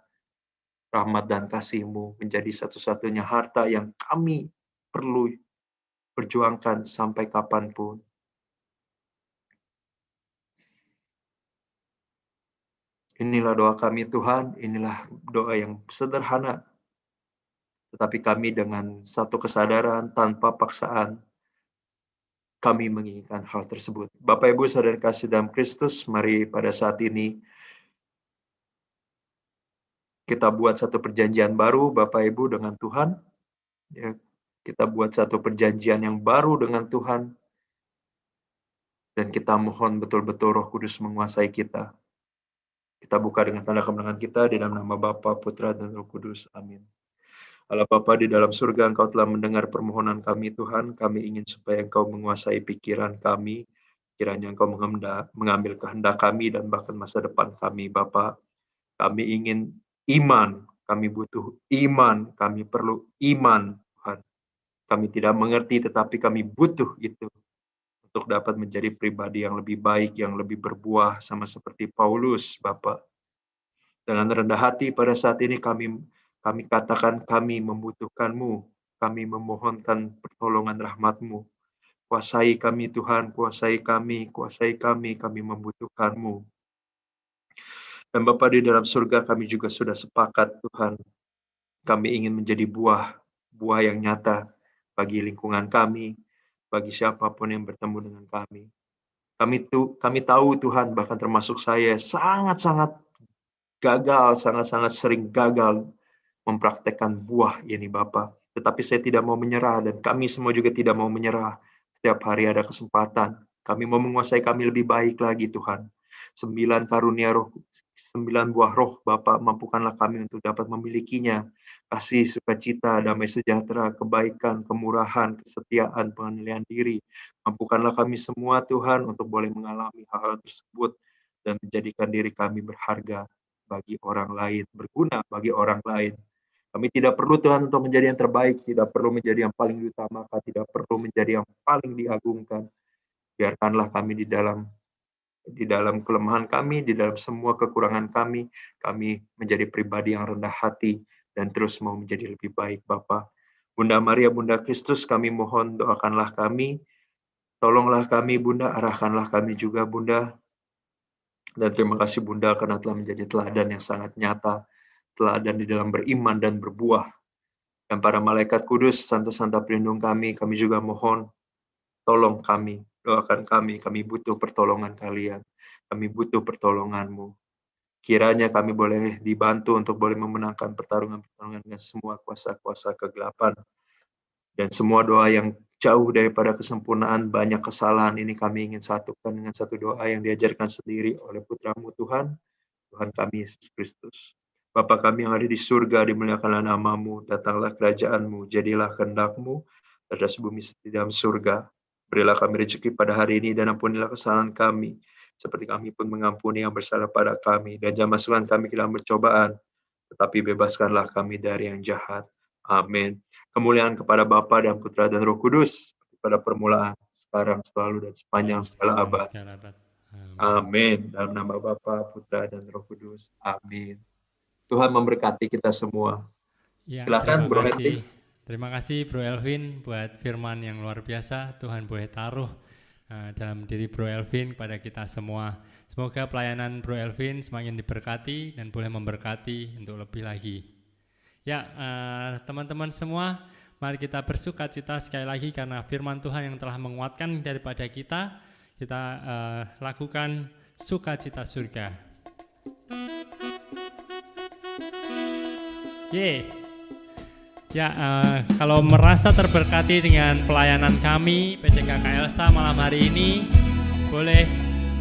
rahmat dan kasih-Mu menjadi satu-satunya harta yang kami perlu perjuangkan sampai kapanpun. Inilah doa kami Tuhan, inilah doa yang sederhana, tetapi kami dengan satu kesadaran tanpa paksaan, kami menginginkan hal tersebut. Bapak Ibu Saudara kasih dalam Kristus, mari pada saat ini kita buat satu perjanjian baru Bapak Ibu dengan Tuhan. Ya, kita buat satu perjanjian yang baru dengan Tuhan. Dan kita mohon betul-betul Roh Kudus menguasai kita. Kita buka dengan tanda kemenangan kita di dalam nama Bapa, Putra, dan Roh Kudus. Amin. Allah Bapa di dalam surga, Engkau telah mendengar permohonan kami Tuhan. Kami ingin supaya Engkau menguasai pikiran kami. Kiranya Engkau mengambil kehendak kami dan bahkan masa depan kami Bapa. Kami ingin iman. Kami butuh iman. Kami perlu iman Tuhan. Kami tidak mengerti tetapi kami butuh itu. Untuk dapat menjadi pribadi yang lebih baik, yang lebih berbuah sama seperti Paulus Bapa. Dengan rendah hati pada saat ini kami katakan kami membutuhkan-Mu, kami memohonkan pertolongan rahmat-Mu. Kuasai kami Tuhan, kuasai kami membutuhkan-Mu. Dan Bapa di dalam surga kami juga sudah sepakat Tuhan, kami ingin menjadi buah yang nyata bagi lingkungan kami, bagi siapapun yang bertemu dengan kami. Kami tahu Tuhan, bahkan termasuk saya, sangat-sangat gagal, sangat-sangat sering gagal mempraktekkan buah ini Bapa. Tetapi saya tidak mau menyerah dan kami semua juga tidak mau menyerah. Setiap hari ada kesempatan. Kami mau menguasai kami lebih baik lagi Tuhan. 9 karunia roh, 9 buah roh Bapa, mampukanlah kami untuk dapat memilikinya. Kasih, sukacita, damai sejahtera, kebaikan, kemurahan, kesetiaan, pengendalian diri. Mampukanlah kami semua Tuhan untuk boleh mengalami hal-hal tersebut dan menjadikan diri kami berharga bagi orang lain, berguna bagi orang lain. Kami tidak perlu Tuhan untuk menjadi yang terbaik, tidak perlu menjadi yang paling diutamakan, tidak perlu menjadi yang paling diagungkan. Biarkanlah kami di dalam kelemahan kami, di dalam semua kekurangan kami menjadi pribadi yang rendah hati dan terus mau menjadi lebih baik Bapa. Bunda Maria, Bunda Kristus, kami mohon doakanlah kami, tolonglah kami Bunda, arahkanlah kami juga Bunda. Dan terima kasih Bunda karena telah menjadi teladan yang sangat nyata, teladan di dalam beriman dan berbuah. Dan para malaikat kudus, santa-santa pelindung kami juga mohon, tolong kami, Doakan kami butuh pertolongan kalian, kami butuh pertolongan-Mu. Kiranya kami boleh dibantu untuk boleh memenangkan pertarungan-pertarungan dengan semua kuasa-kuasa kegelapan. Dan semua doa yang jauh daripada kesempurnaan, banyak kesalahan ini kami ingin satukan dengan satu doa yang diajarkan sendiri oleh Putra-Mu Tuhan, Tuhan kami Yesus Kristus. Bapa kami yang ada di surga, dimuliakanlah nama-Mu, datanglah kerajaan-Mu, jadilah kehendak-Mu, atas bumi seperti dalam surga. Berilah kami rezeki pada hari ini dan ampunilah kesalahan kami, seperti kami pun mengampuni yang bersalah pada kami. Dan jangan masukkan kami ke dalam percobaan, tetapi bebaskanlah kami dari yang jahat. Amin. Kemuliaan kepada Bapa dan Putra dan Roh Kudus, pada permulaan, sekarang, selalu, dan sepanjang segala abad. Amin. Dalam nama Bapa, Putra, dan Roh Kudus. Amin. Tuhan memberkati kita semua. Ya, Silakan, Bro kasih. Elvin. Terima kasih Bro Elvin buat firman yang luar biasa. Tuhan boleh taruh dalam diri Bro Elvin kepada kita semua. Semoga pelayanan Bro Elvin semakin diberkati dan boleh memberkati untuk lebih lagi. Ya, teman-teman semua, mari kita bersukacita sekali lagi karena firman Tuhan yang telah menguatkan daripada kita. Kita lakukan sukacita surga. Ya, kalau merasa terberkati dengan pelayanan kami PCKK Elsa malam hari ini, boleh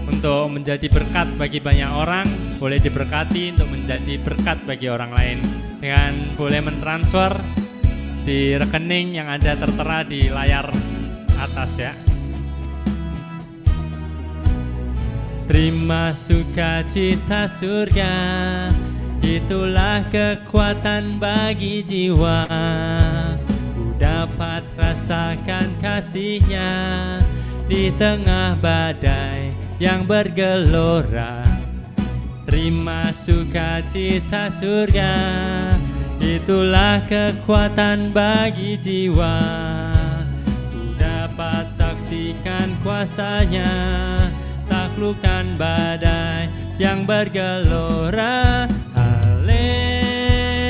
untuk menjadi berkat bagi banyak orang, boleh diberkati untuk menjadi berkat bagi orang lain dengan boleh mentransfer di rekening yang ada tertera di layar atas ya. Terima sukacita surga, itulah kekuatan bagi jiwa. Ku dapat rasakan kasih-Nya di tengah badai yang bergelora. Terima sukacita surga, itulah kekuatan bagi jiwa. Ku dapat saksikan kuasa-Nya, taklukkan badai yang bergelora. Haleluya,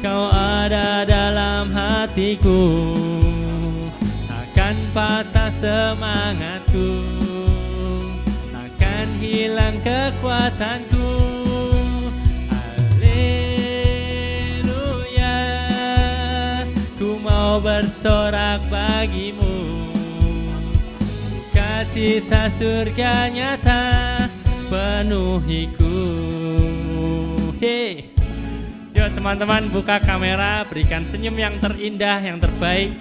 Kau ada dalam hatiku, takkan patah semangatku, takkan hilang kekuatanku. Haleluya, ku mau bersorak bagimu, cita surga nyata penuhiku. Hey, yuk teman-teman buka kamera, berikan senyum yang terindah, yang terbaik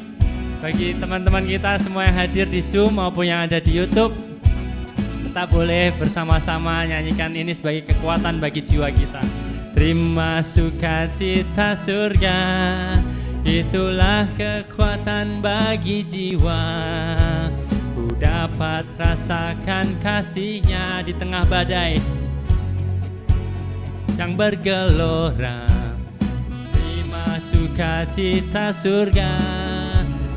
bagi teman-teman kita semua yang hadir di Zoom maupun yang ada di YouTube. Kita boleh bersama-sama nyanyikan ini sebagai kekuatan bagi jiwa kita. Terima sukacita surga, itulah kekuatan bagi jiwa. Ku dapat rasakan kasih-Nya di tengah badai yang bergelora. Terima sukacita surga,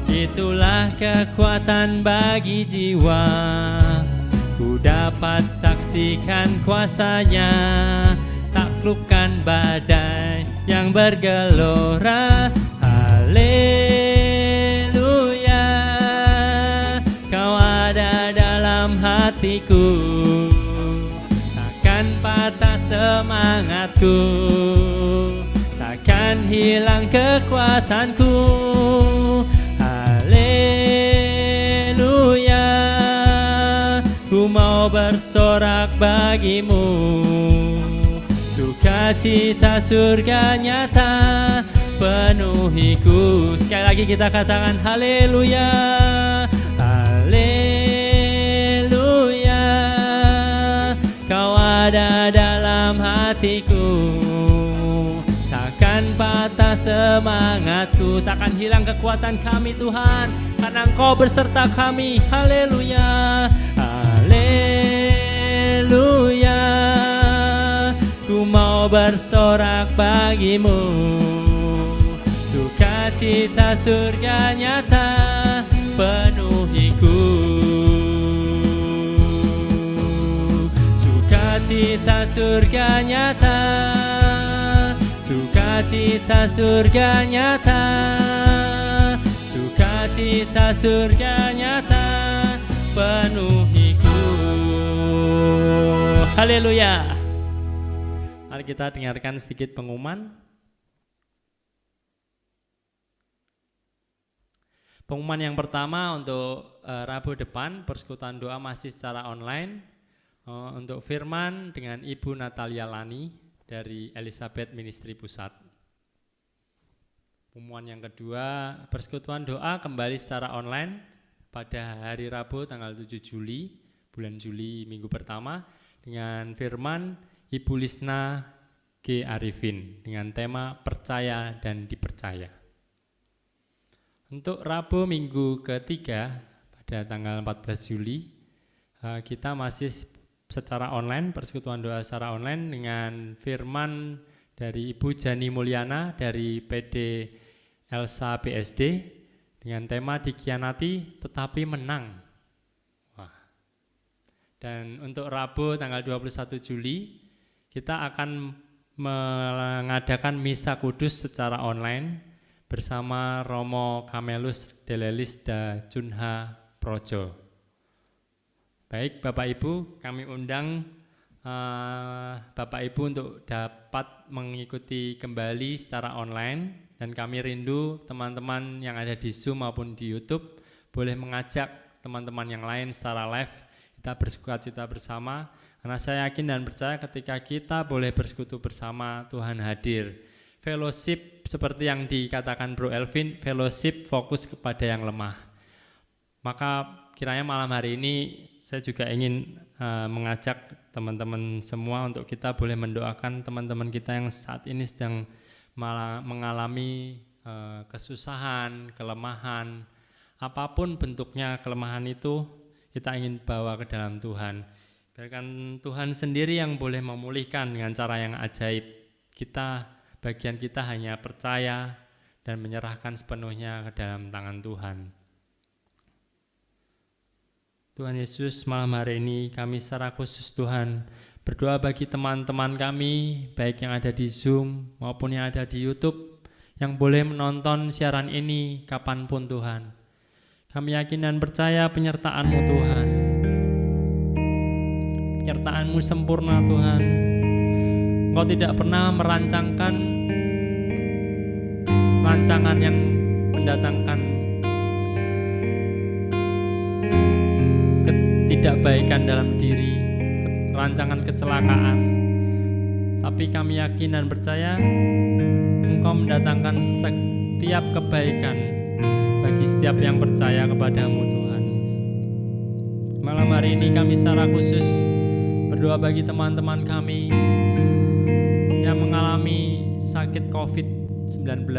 itulah kekuatan bagi jiwa. Ku dapat saksikan kuasa-Nya, taklukkan badai yang bergelora. Haleluya, Kau ada dalam hatiku, takkan patah semangatku, takkan hilang kekuatanku. Haleluya, ku mau bersorak bagimu, sukacita surga nyata penuhiku. Sekali lagi kita katakan haleluya. Haleluya, Kau ada dalam hatiku, takkan patah semangatku, takkan hilang kekuatan kami Tuhan, karena Engkau beserta kami. Haleluya, haleluya, ku mau bersorak bagimu, sukacita surga nyata penuhiku. Sukacita surga nyata, sukacita surga nyata, sukacita sukacita surga nyata penuhiku. Haleluya. Mari kita dengarkan sedikit pengumuman. Pengumuman yang pertama untuk Rabu depan, persekutuan doa masih secara online. Untuk firman dengan Ibu Natalia Lani dari Elizabeth Ministry Pusat. Pengumuman yang kedua, persekutuan doa kembali secara online pada hari Rabu tanggal 7 Juli, bulan Juli minggu pertama, dengan firman Ibu Lisna G. Arifin dengan tema percaya dan dipercaya. Untuk Rabu minggu ketiga pada tanggal 14 Juli, kita masih secara online, persekutuan doa secara online dengan firman dari Ibu Jani Mulyana dari PD Elsa BSD dengan tema dikhianati tetapi menang. Wah. Dan untuk Rabu tanggal 21 Juli, kita akan mengadakan Misa Kudus secara online bersama Romo Kamelus Delelis da Junha Projo. Baik Bapak Ibu, kami undang Bapak Ibu untuk dapat mengikuti kembali secara online, dan kami rindu teman-teman yang ada di Zoom maupun di YouTube boleh mengajak teman-teman yang lain secara live, kita bersukacita bersama, karena saya yakin dan percaya ketika kita boleh bersekutu bersama, Tuhan hadir. Fellowship seperti yang dikatakan Bro Elvin, fellowship fokus kepada yang lemah. Maka kiranya malam hari ini saya juga ingin mengajak teman-teman semua untuk kita boleh mendoakan teman-teman kita yang saat ini sedang mengalami kesusahan, kelemahan, apapun bentuknya kelemahan itu kita ingin bawa ke dalam Tuhan. Biarkan Tuhan sendiri yang boleh memulihkan dengan cara yang ajaib. Bagian kita hanya percaya dan menyerahkan sepenuhnya ke dalam tangan Tuhan. Tuhan Yesus, malam hari ini kami secara khusus Tuhan berdoa bagi teman-teman kami, baik yang ada di Zoom maupun yang ada di YouTube, yang boleh menonton siaran ini kapanpun Tuhan. Kami yakin dan percaya penyertaan-Mu Tuhan. Penyertaan-Mu sempurna Tuhan. Engkau tidak pernah merancangkan rancangan yang mendatangkan ketidakbaikan dalam diri, rancangan kecelakaan. Tapi kami yakin dan percaya Engkau mendatangkan setiap kebaikan bagi setiap yang percaya kepadamu Tuhan. Malam hari ini kami secara khusus berdoa bagi teman-teman kami yang mengalami sakit COVID-19.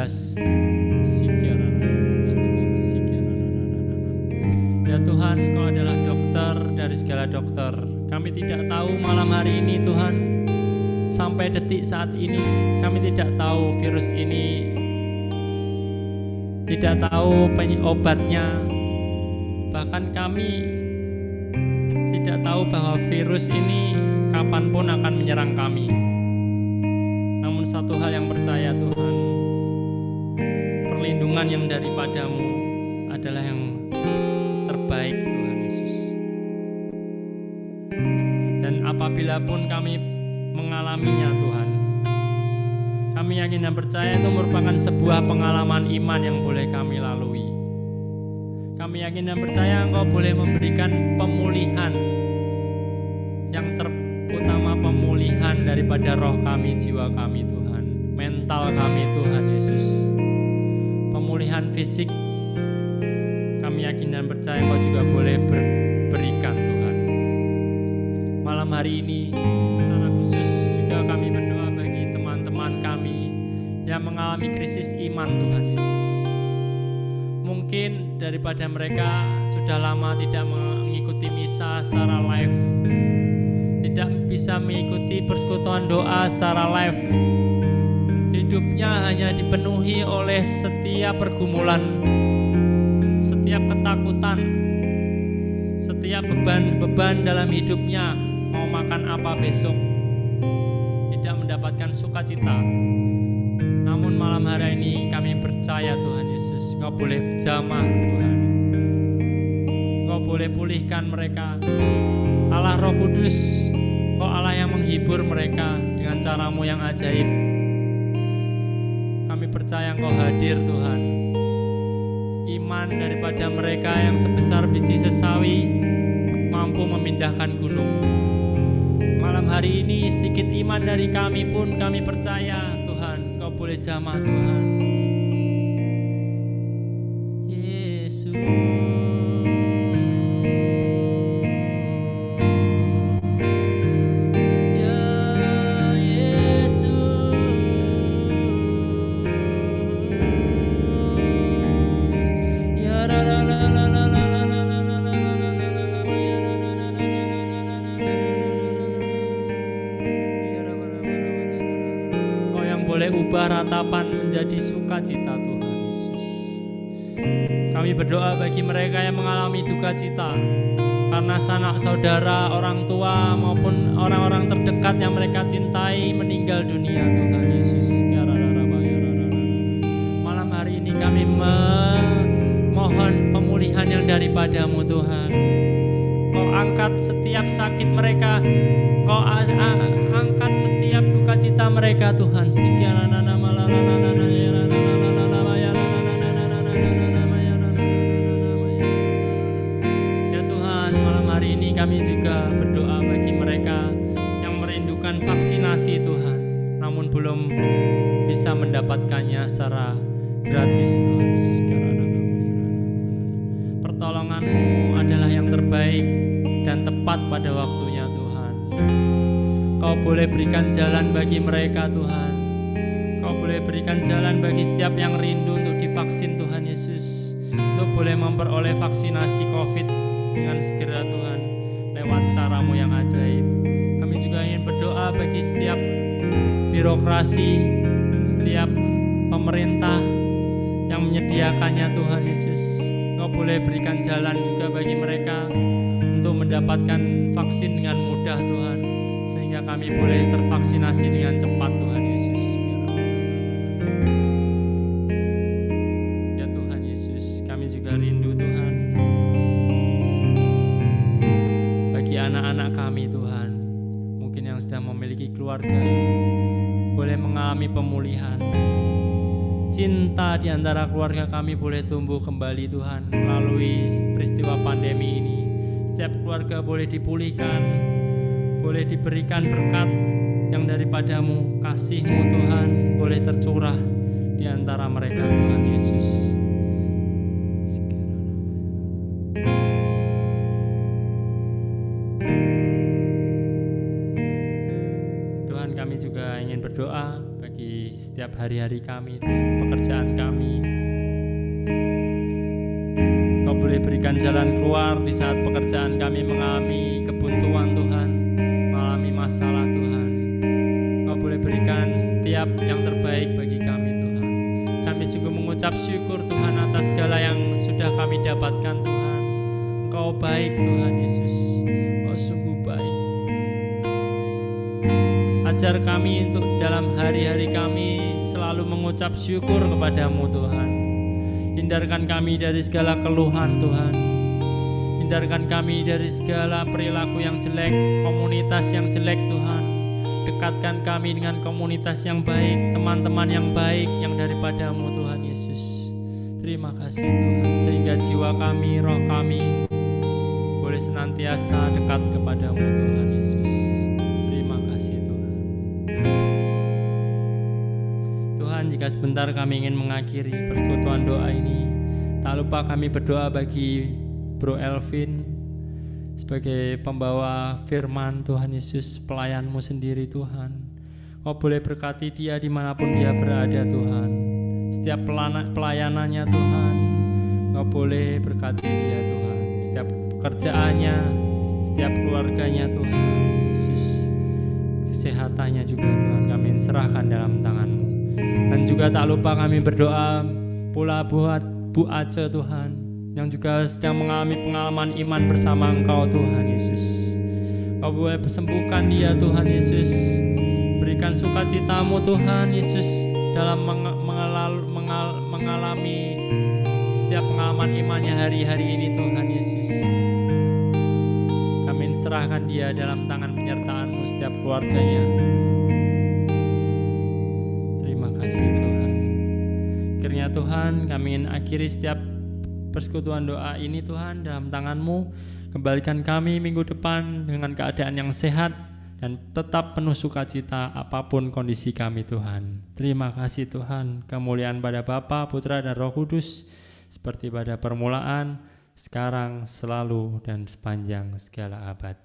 Ya Tuhan, Engkau adalah dokter dari segala dokter. Kami tidak tahu malam hari ini Tuhan, sampai detik saat ini kami tidak tahu virus ini, tidak tahu obatnya. Bahkan kami tidak tahu bahwa virus ini kapanpun akan menyerang kami. Namun satu hal yang percaya Tuhan, perlindungan yang daripadamu adalah yang terbaik Tuhan Yesus. Dan apabila pun kami mengalaminya Tuhan, kami yakin dan percaya itu merupakan sebuah pengalaman iman yang boleh kami lalui. Kami yakin dan percaya Engkau boleh memberikan pemulihan yang terutama, pemulihan daripada roh kami, jiwa kami Tuhan, mental kami Tuhan Yesus, pemulihan fisik. Kami yakin dan percaya Engkau juga boleh berikan Tuhan. Malam hari ini secara khusus juga kami berdoa bagi teman-teman kami yang mengalami krisis iman Tuhan Yesus. Mungkin daripada mereka sudah lama tidak mengikuti misa secara live, tidak bisa mengikuti persekutuan doa secara live. Hidupnya hanya dipenuhi oleh setiap pergumulan, setiap ketakutan, setiap beban-beban dalam hidupnya. Mau makan apa besok, tidak mendapatkan sukacita. Namun malam hari ini kami percaya Tuhan Yesus, Engkau boleh jamah Tuhan. Engkau boleh pulihkan mereka. Allah Roh Kudus, Engkau Allah yang menghibur mereka dengan cara-Mu yang ajaib. Kami percaya Engkau hadir Tuhan. Iman daripada mereka yang sebesar biji sesawi mampu memindahkan gunung. Malam hari ini sedikit iman dari kami pun kami percaya Tuhan, Engkau boleh jamah Tuhan. Yesus. Ubah ratapan menjadi sukacita Tuhan Yesus. Kami berdoa bagi mereka yang mengalami duka cita karena sanak saudara, orang tua maupun orang-orang terdekat yang mereka cintai meninggal dunia Tuhan Yesus. Malam hari ini kami memohon pemulihan yang daripada-Mu Tuhan. Kau angkat setiap sakit mereka, Kau angkat setiap duka cita mereka Tuhan. Ya Tuhan, malam hari ini kami juga berdoa bagi mereka yang merindukan vaksinasi Tuhan, namun belum bisa mendapatkannya secara gratis Tuhan. Pertolongan-Mu adalah yang terbaik dan tepat pada waktunya Tuhan. Kau boleh berikan jalan bagi mereka Tuhan. Kau boleh berikan jalan bagi setiap yang rindu untuk divaksin Tuhan Yesus, untuk boleh memperoleh vaksinasi COVID dengan segera Tuhan, lewat cara-Mu yang ajaib. Kami juga ingin berdoa bagi setiap birokrasi, setiap pemerintah yang menyediakannya Tuhan Yesus. Kau boleh berikan jalan juga bagi mereka untuk mendapatkan vaksin dengan mudah Tuhan, sehingga kami boleh tervaksinasi dengan cepat Tuhan Yesus. Ya Tuhan Yesus, kami juga rindu Tuhan bagi anak-anak kami Tuhan, mungkin yang sedang memiliki keluarga, boleh mengalami pemulihan. Cinta di antara keluarga kami boleh tumbuh kembali Tuhan melalui peristiwa pandemi ini. Setiap keluarga boleh dipulihkan, boleh diberikan berkat yang daripada-Mu, kasih-Mu Tuhan boleh tercurah di antara mereka Tuhan Yesus. Tuhan, kami juga ingin berdoa bagi setiap hari-hari kami, pekerjaan kami. Kau boleh berikan jalan keluar di saat pekerjaan kami mengalami kebuntuan Tuhan, mengalami masalah Tuhan. Kau boleh berikan setiap yang terbaik bagi kami Tuhan. Kami juga mengucap syukur Tuhan atas segala yang sudah kami dapatkan Tuhan. Engkau baik Tuhan Yesus, Engkau sungguh baik. Ajar kami untuk dalam hari-hari kami selalu mengucap syukur kepada-Mu Tuhan. Hindarkan kami dari segala keluhan Tuhan. Hindarkan kami dari segala perilaku yang jelek, komunitas yang jelek Tuhan. Dekatkan kami dengan komunitas yang baik, teman-teman yang baik yang daripada-Mu Tuhan Yesus. Terima kasih Tuhan, sehingga jiwa kami, roh kami boleh senantiasa dekat kepada-Mu Tuhan Yesus. Terima kasih Tuhan. Tuhan, jika sebentar kami ingin mengakhiri persekutuan doa ini, tak lupa kami berdoa bagi Bro Elvin sebagai pembawa firman Tuhan Yesus, pelayan-Mu sendiri Tuhan. Kau boleh berkati dia dimanapun dia berada Tuhan. Setiap pelayanannya Tuhan, Kau boleh berkati dia Tuhan. Setiap pekerjaannya, setiap keluarganya Tuhan Yesus. Kesehatannya juga Tuhan kami serahkan dalam tangan-Mu. Dan juga tak lupa kami berdoa pula buat Bu Ace Tuhan, yang juga sedang mengalami pengalaman iman bersama Engkau Tuhan Yesus. Kau boleh sembuhkan dia Tuhan Yesus. Berikan sukacita-Mu Tuhan Yesus dalam mengalami setiap pengalaman imannya hari-hari ini Tuhan Yesus. Kami serahkan dia dalam tangan penyertaan-Mu setiap keluarganya. Terima kasih Tuhan. Kiranya Tuhan kami ingin akhiri setiap persekutuan doa ini Tuhan dalam tangan-Mu. Kembalikan kami minggu depan dengan keadaan yang sehat dan tetap penuh sukacita apapun kondisi kami Tuhan. Terima kasih Tuhan. Kemuliaan pada Bapa, Putra dan Roh Kudus seperti pada permulaan, sekarang, selalu dan sepanjang segala abad.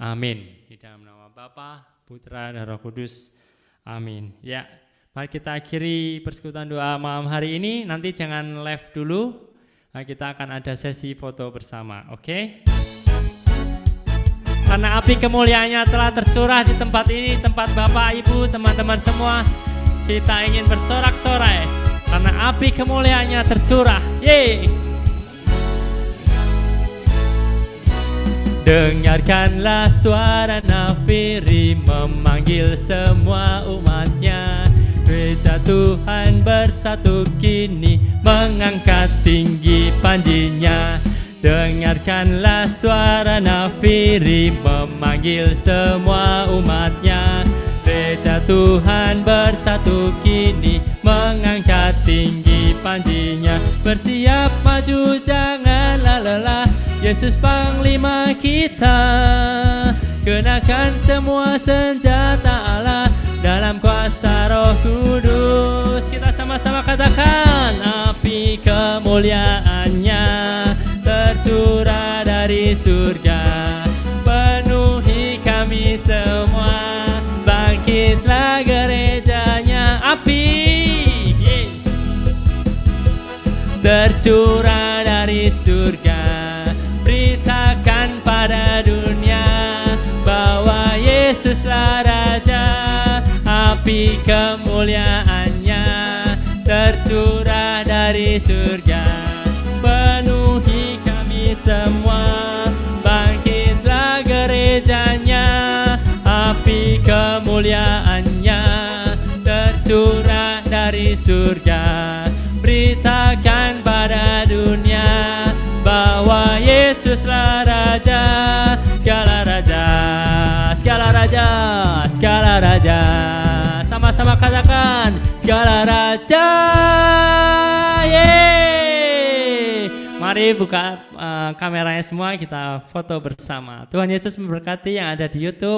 Amin. Di dalam nama Bapa, Putra dan Roh Kudus. Amin. Ya, mari kita akhiri persekutuan doa malam hari ini. Nanti jangan live dulu. Nah, kita akan ada sesi foto bersama, oke? Karena api kemuliaannya telah tercurah di tempat ini, tempat Bapak, Ibu, teman-teman semua, kita ingin bersorak-sorai karena api kemuliaannya tercurah. Yeay! Dengarkanlah suara nafiri memanggil semua umatnya. Gereja Tuhan bersatu kini mengangkat tinggi panjinya. Dengarkanlah suara nafiri memanggil semua umatnya. Gereja Tuhan bersatu kini mengangkat tinggi panjinya. Bersiap maju janganlah lelah, Yesus Panglima kita. Kenakan semua senjata Allah dalam kuasa Roh Kudus. Kita sama-sama katakan, api kemuliaannya tercurah dari surga, penuhi kami semua. Bangkitlah gerejanya, api tercurah dari surga. Beritakan pada dunia bahwa Yesuslah Raja. Api kemuliaannya tercurah dari surga, penuhi kami semua. Bangkitlah gerejanya, api kemuliaannya tercurah dari surga. Beritakan pada dunia bahwa Yesuslah Raja, segala raja, segala raja, segala raja. Sama-sama katakan, segala raja. Yeay! Mari buka kameranya semua, kita foto bersama. Tuhan Yesus memberkati yang ada di YouTube.